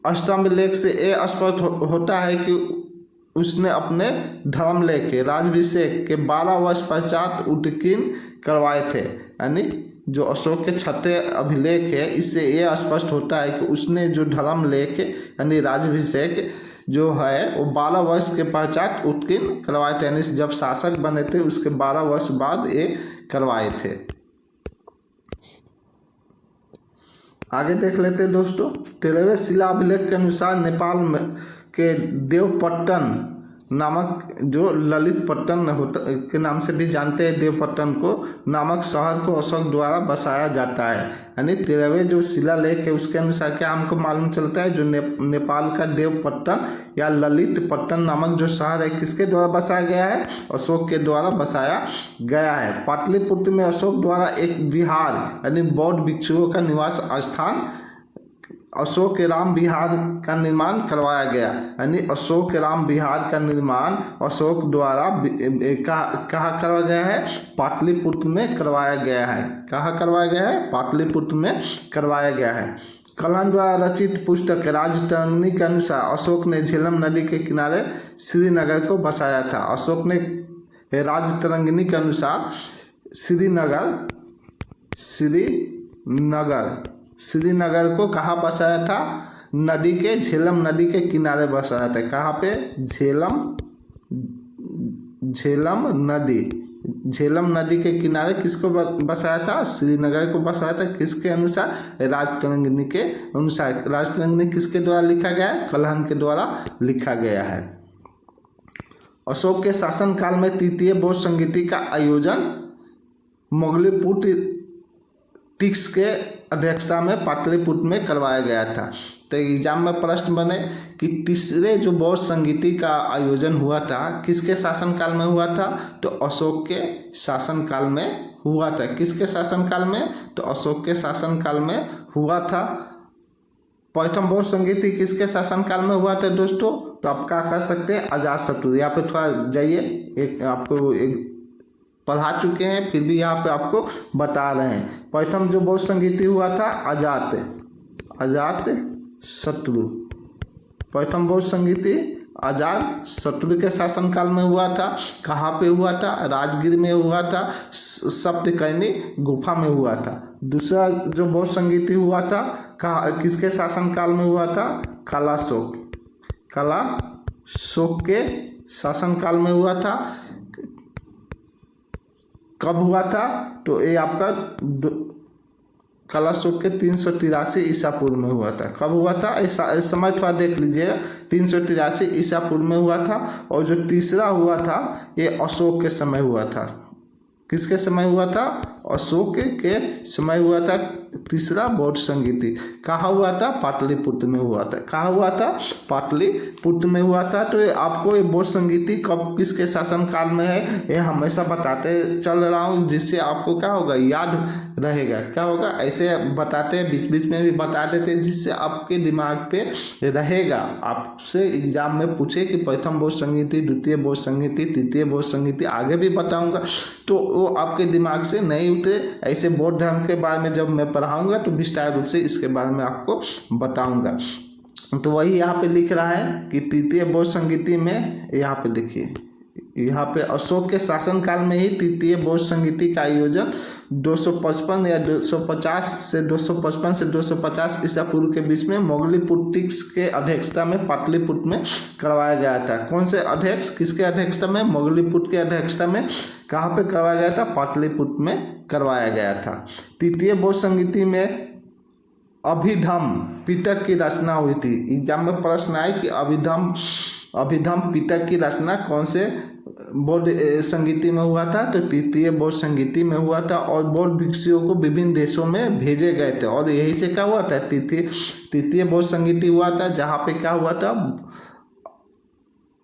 स्तंभ लेख से ये स्पष्ट होता है कि उसने अपने धर्म लेके राज्याभिषेक के 12 वर्ष पश्चात उत्कीर्ण करवाए थे। यानी जो अशोक के छठे अभिलेख है, इससे ये स्पष्ट होता है कि उसने जो धर्म लेख यानी राज्याभिषेक जो है वो 12 वर्ष के पश्चात उत्कीर्ण करवाए थे। यानी जब शासक बने थे उसके 12 वर्ष बाद ये करवाए थे। आगे देख लेते हैं दोस्तों। 13वें शिलाभिलेख के अनुसार नेपाल में के देवपट्टन नामक जो ललितपट्टन होता के नाम से भी जानते हैं देवपट्टन को, नामक शहर को अशोक द्वारा बसाया जाता है। यानी 13वें जो शिलालेख है उसके अनुसार क्या हमको मालूम चलता है, जो नेपाल का देवपट्टन या ललितपट्टन नामक जो शहर है किसके द्वारा बसाया गया है? अशोक के द्वारा बसाया गया है। पाटलिपुत्र में अशोक द्वारा एक विहार यानी बौद्ध भिक्षुओं का निवास स्थान अशोक के राम विहार का निर्माण करवाया गया। यानी अशोक के राम विहार का निर्माण अशोक द्वारा कहाँ करवाया गया है? पाटलिपुत्र में करवाया गया है। कहाँ करवाया गया है? पाटलिपुत्र में करवाया गया है। कलहन द्वारा रचित पुस्तक राजतरंगिणी के अनुसार अशोक ने झेलम नदी के किनारे श्रीनगर को बसाया था। अशोक ने राजतरंगिणी के अनुसार श्रीनगर को कहाँ बसाया था? नदी के झेलम नदी के किनारे बसाया था। कहाँ पे? झेलम नदी के किनारे किसको बसाया था? श्रीनगर को बसाया था। किसके अनुसार? राजतरंगिणी के अनुसार। राजतरंगिणी किसके द्वारा लिखा गया है? कलहन के द्वारा लिखा गया है। अशोक के शासनकाल में तृतीय बौद्ध संगीति का आयोजन मोगलीपुत्र टिक्स के अध्यक्षता में पाटलिपुत्र में करवाया गया था। तो एग्जाम में प्रश्न बने कि तीसरे जो बौद्ध संगीति का आयोजन हुआ था किसके शासनकाल में हुआ था? तो अशोक के शासनकाल में हुआ था। किसके शासनकाल में? तो अशोक के शासनकाल में हुआ था। प्रथम बौद्ध संगीति किसके शासनकाल में हुआ था दोस्तों? तो आप क्या कर सकते हैं? अजातशत्रु। यहाँ पे थोड़ा जाइए, एक आपको एक पढ़ा चुके हैं फिर भी यहाँ पे आपको बता रहे हैं। प्रथम जो बौद्ध संगीति हुआ था अजातशत्रु। प्रथम बौद्ध संगीति अजातशत्रु के शासनकाल में हुआ था। कहाँ पे हुआ था? राजगीर में हुआ था, सप्तकर्णी गुफा में हुआ था। दूसरा जो बौद्ध संगीति हुआ था किसके शासनकाल में हुआ था? कलाशोक के शासनकाल में हुआ था। कब हुआ था? तो ये आपका कलाशोक के 383 ईसा पूर्व में हुआ था। कब हुआ था? इस समय थोड़ा देख लीजिएगा। 383 ईसा पूर्व में हुआ था। और जो तीसरा हुआ था ये अशोक के समय हुआ था। किसके समय हुआ था? अशोक के समय हुआ था तीसरा बौद्ध संगीति। कहाँ हुआ था? पाटलिपुत्र में हुआ था। कहाँ हुआ था? पाटलिपुत्र में हुआ था। तो आपको ये बौद्ध संगीति कब किसके शासनकाल में है ये हमेशा बताते चल रहा हूँ, जिससे आपको क्या होगा? याद रहेगा। क्या होगा? ऐसे बताते हैं, बीच बीच में भी बता देते हैं, जिससे आपके दिमाग पे रहेगा। आपसे एग्जाम में पूछे कि प्रथम बौद्ध संगीति, द्वितीय बौद्ध संगीति, तृतीय बौद्ध संगीति, आगे भी बताऊंगा तो वो आपके दिमाग से नहीं उतरे। ऐसे बौद्ध धर्म के बारे में जब मैं पढ़ाऊंगा तो विस्तार रूप से इसके बारे में आपको बताऊंगा। तो वही यहाँ पे लिख रहा है कि तृतीय बौद्ध संगीति में, यहाँ पे देखिए, यहाँ पे अशोक के शासनकाल में ही तृतीय बौद्ध संगीति का आयोजन 255 या 250 से 250 ईसा पूर्व के बीच में मोगलीपुत्र टिक्स के अध्यक्षता में पाटलिपुत्र में करवाया गया था। कौन से अध्यक्ष? किसके अध्यक्षता में? मोगलीपुत्र के अध्यक्षता में। कहाँ पे करवाया गया था? पाटलिपुत्र में करवाया गया था। तृतीय बौद्ध संगीति में अभिधम पिटक की रचना हुई थी। एग्जाम में प्रश्न आए कि अभिधम पिटक की रचना कौन से बौद्ध संगीति में हुआ था? तो तृतीय बौद्ध संगीति में हुआ था। और बौद्ध भिक्षुओं को विभिन्न देशों में भेजे गए थे और यही से क्या हुआ था? तृतीय बौद्ध संगीति हुआ था, जहाँ पे क्या हुआ था?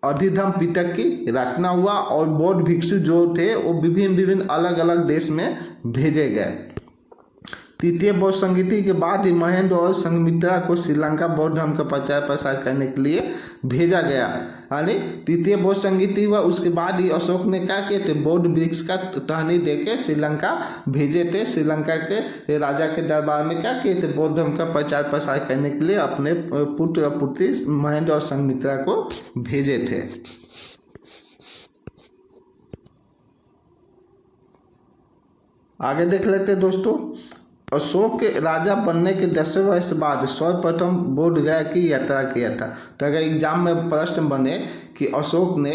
अधिधम पिटक की रचना हुआ और बौद्ध भिक्षु जो थे वो विभिन्न अलग अलग देश में भेजे गए। तृतीय बौद्ध संगीति के बाद ही महेंद्र और संघमित्रा को श्रीलंका बौद्ध धर्म का प्रचार प्रसार करने के लिए भेजा गया। यानी तृतीय बौद्ध संगीति हुआ, उसके बाद ही अशोक ने क्या किए थे, बौद्ध वृक्ष का टहनी देके श्रीलंका भेजे थे। श्रीलंका के राजा के दरबार में क्या किए थे, बौद्ध धर्म का प्रचार प्रसार करने के लिए अपने पुत्र और पुत्री महेंद्र और संघमित्रा को भेजे थे। आगे देख लेते हैं दोस्तों। अशोक के राजा बनने के 10 वर्ष बाद सर्वप्रथम बोध गया की यात्रा किया था। तो अगर एग्जाम में प्रश्न बने कि अशोक ने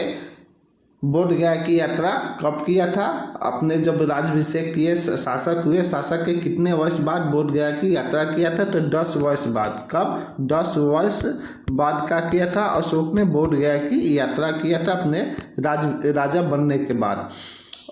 बोध गया की यात्रा कब किया था, अपने जब राज्याभिषेक किए, शासक हुए, शासक के कितने वर्ष बाद बोध गया की यात्रा किया था, तो 10 वर्ष बाद। कब? 10 वर्ष बाद का किया था अशोक ने बोध गया की यात्रा किया था अपने राजा बनने के बाद।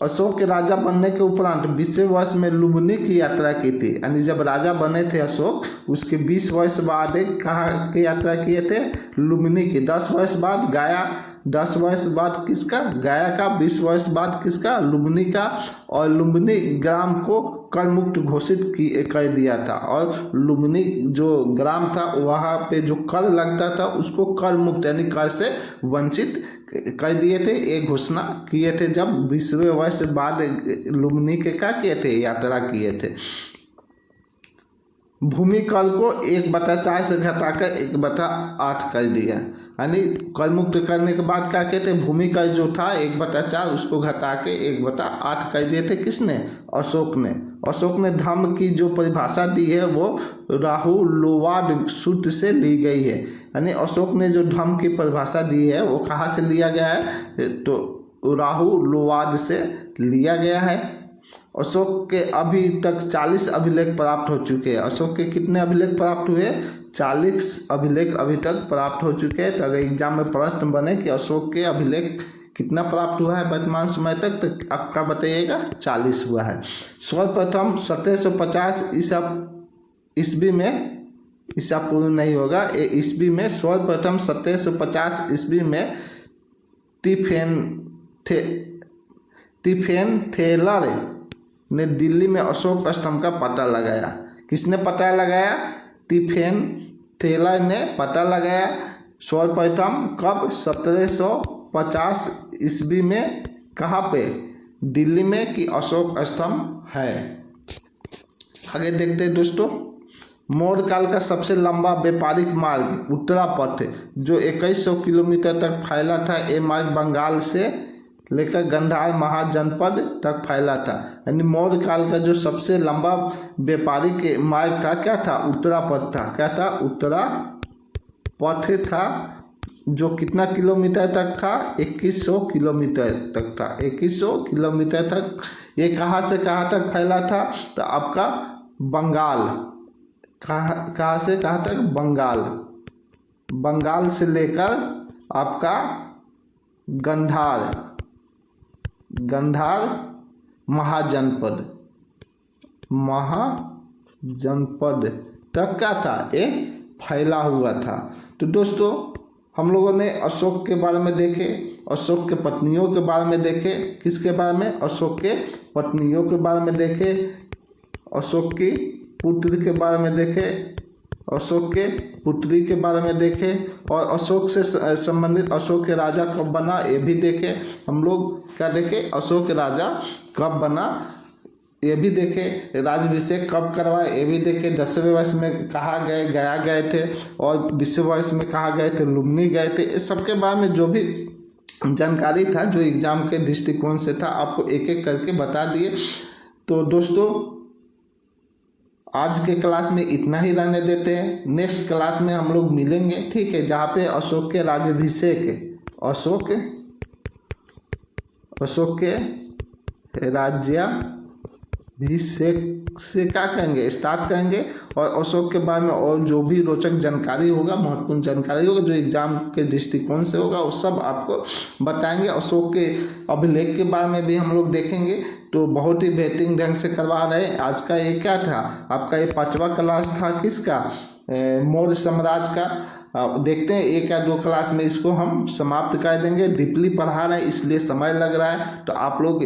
अशोक के राजा बनने के उपरांत 20वें वर्ष में लुम्बिनी की यात्रा की थी। यानी जब राजा बने थे अशोक, उसके 20 वर्ष बाद कहाँ की यात्रा किए थे, लुम्बिनी की। 10 वर्ष बाद गया, 10 वर्ष बाद किसका, गया का। 20 वर्ष बाद किसका, लुम्बिनी का। और लुम्बिनी ग्राम को कर मुक्त घोषित कर दिया था। और लुम्बिनी जो ग्राम था वहाँ पे जो कर लगता था उसको कर मुक्त यानी कर से वंचित कर दिए थे। एक घोषणा किए थे जब 20वें वर्ष बाद लुम्बिनी के क्या किए थे, यात्रा किए थे। भूमि कर को 1/4 से घटाकर 1/8 कर दिया। यानी कर मुक्त करने के बाद क्या कहते हैं, भूमि कर जो था 1/4 उसको घटा के 1/8 कर दिए थे। किसने? अशोक ने। अशोक ने धर्म की जो परिभाषा दी है वो राहुलोवाद सूत्र से ली गई है। यानी अशोक ने जो धर्म की परिभाषा दी है वो कहाँ से लिया गया है, तो राहुलोवाद से लिया गया है। अशोक के अभी तक 40 अभिलेख प्राप्त हो चुके हैं। अशोक के कितने अभिलेख प्राप्त हुए? 40 अभिलेख अभी तक प्राप्त हो चुके हैं। तो अगर एग्जाम में प्रश्न बने कि अशोक के अभिलेख कितना प्राप्त हुआ है वर्तमान समय तक, तो आपका बताइएगा 40 हुआ है। सर्वप्रथम 1750 ईस्वी में, ईसा पूर्व नहीं होगा, ये ईस्वी में, सर्वप्रथम 1750 ईस्वी में स्टीफेन थेलर ने दिल्ली में अशोक स्तंभ का पता लगाया। किसने पता लगाया? स्टीफेन थेलर ने पता लगाया। सर्वप्रथम कब? 1750 ईस्वी में। कहाँ पे? दिल्ली में कि अशोक स्तंभ है। आगे देखते हैं दोस्तों। मौर्य काल का सबसे लंबा व्यापारिक मार्ग उत्तरा पथ जो 2100 किलोमीटर तक फैला था, ये मार्ग बंगाल से लेकर गंधार महाजनपद तक फैला था। यानी मौर्य काल का जो सबसे लंबा व्यापारिक मार्ग था क्या था? उत्तरा पथ था। क्या था? उत्तरा पथ था, जो कितना किलोमीटर तक था? 2100 किलोमीटर तक था। 2100 किलोमीटर तक। ये कहाँ से कहाँ तक फैला था? तो आपका बंगाल। कहाँ से कहाँ तक? बंगाल। बंगाल से लेकर आपका गंधार महाजनपद तक क्या था? ये फैला हुआ था। तो दोस्तों हम लोगों ने अशोक के बारे में देखे, अशोक के पत्नियों के बारे में देखे। किसके बारे में? अशोक के पत्नियों के बारे में देखे, अशोक की पुत्र के बारे में देखे, अशोक के पुत्री के बारे में देखे, और अशोक से संबंधित अशोक के राजा कब बना ये भी देखे। हम लोग क्या देखे? अशोक राजा कब बना ये भी देखे, राज्याभिषेक कब करवाए ये भी देखे, 10वें वर्ष में कहाँ गए, गया गए थे, और 20वें वर्ष में कहाँ गए थे, लुम्बिनी गए थे। इस सब के बारे में जो भी जानकारी था, जो एग्जाम के दृष्टिकोण से था, आपको एक एक करके बता दिए। तो दोस्तों आज के क्लास में इतना ही रहने देते हैं। नेक्स्ट क्लास में हम लोग मिलेंगे, ठीक है, जहाँ पे अशोक के राज्याभिषेक, अशोक के राज्याभिषेक से क्या करेंगे, स्टार्ट करेंगे, और अशोक के बारे में और जो भी रोचक जानकारी होगा, महत्वपूर्ण जानकारी होगा, जो एग्जाम के दृष्टिकोण से होगा, वो सब आपको बताएंगे। अशोक के अभिलेख के बारे में भी हम लोग देखेंगे। तो बहुत ही बेहतरीन ढंग से करवा रहे हैं। आज का ये क्या था? आपका ये 5वां क्लास था किसका? मौर्य साम्राज्य का। देखते हैं 1 या 2 क्लास में इसको हम समाप्त कर देंगे। डीपली पढ़ा रहे हैं इसलिए समय लग रहा है, तो आप लोग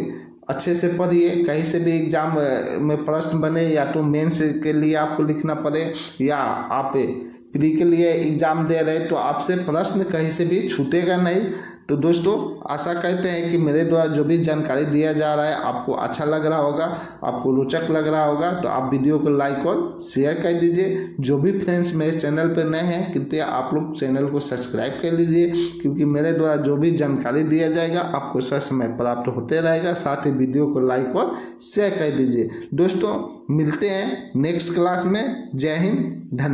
अच्छे से पढ़िए। कहीं से भी एग्जाम में प्रश्न बने या तो मेंस के लिए आपको लिखना पड़े या आप प्री के लिए एग्ज़ाम दे रहे तो आपसे प्रश्न कहीं से भी छूटेगा नहीं। तो दोस्तों आशा करते हैं कि मेरे द्वारा जो भी जानकारी दिया जा रहा है आपको अच्छा लग रहा होगा, आपको रोचक लग रहा होगा। तो आप वीडियो को लाइक और शेयर कर दीजिए। जो भी फ्रेंड्स मेरे चैनल पर नए हैं कृपया आप लोग चैनल को सब्सक्राइब कर लीजिए, क्योंकि मेरे द्वारा जो भी जानकारी दिया जाएगा आपको समय प्राप्त होते रहेगा। साथ ही वीडियो को लाइक और शेयर कर दीजिए। दोस्तों मिलते हैं नेक्स्ट क्लास में। जय हिंद, धन्यवाद।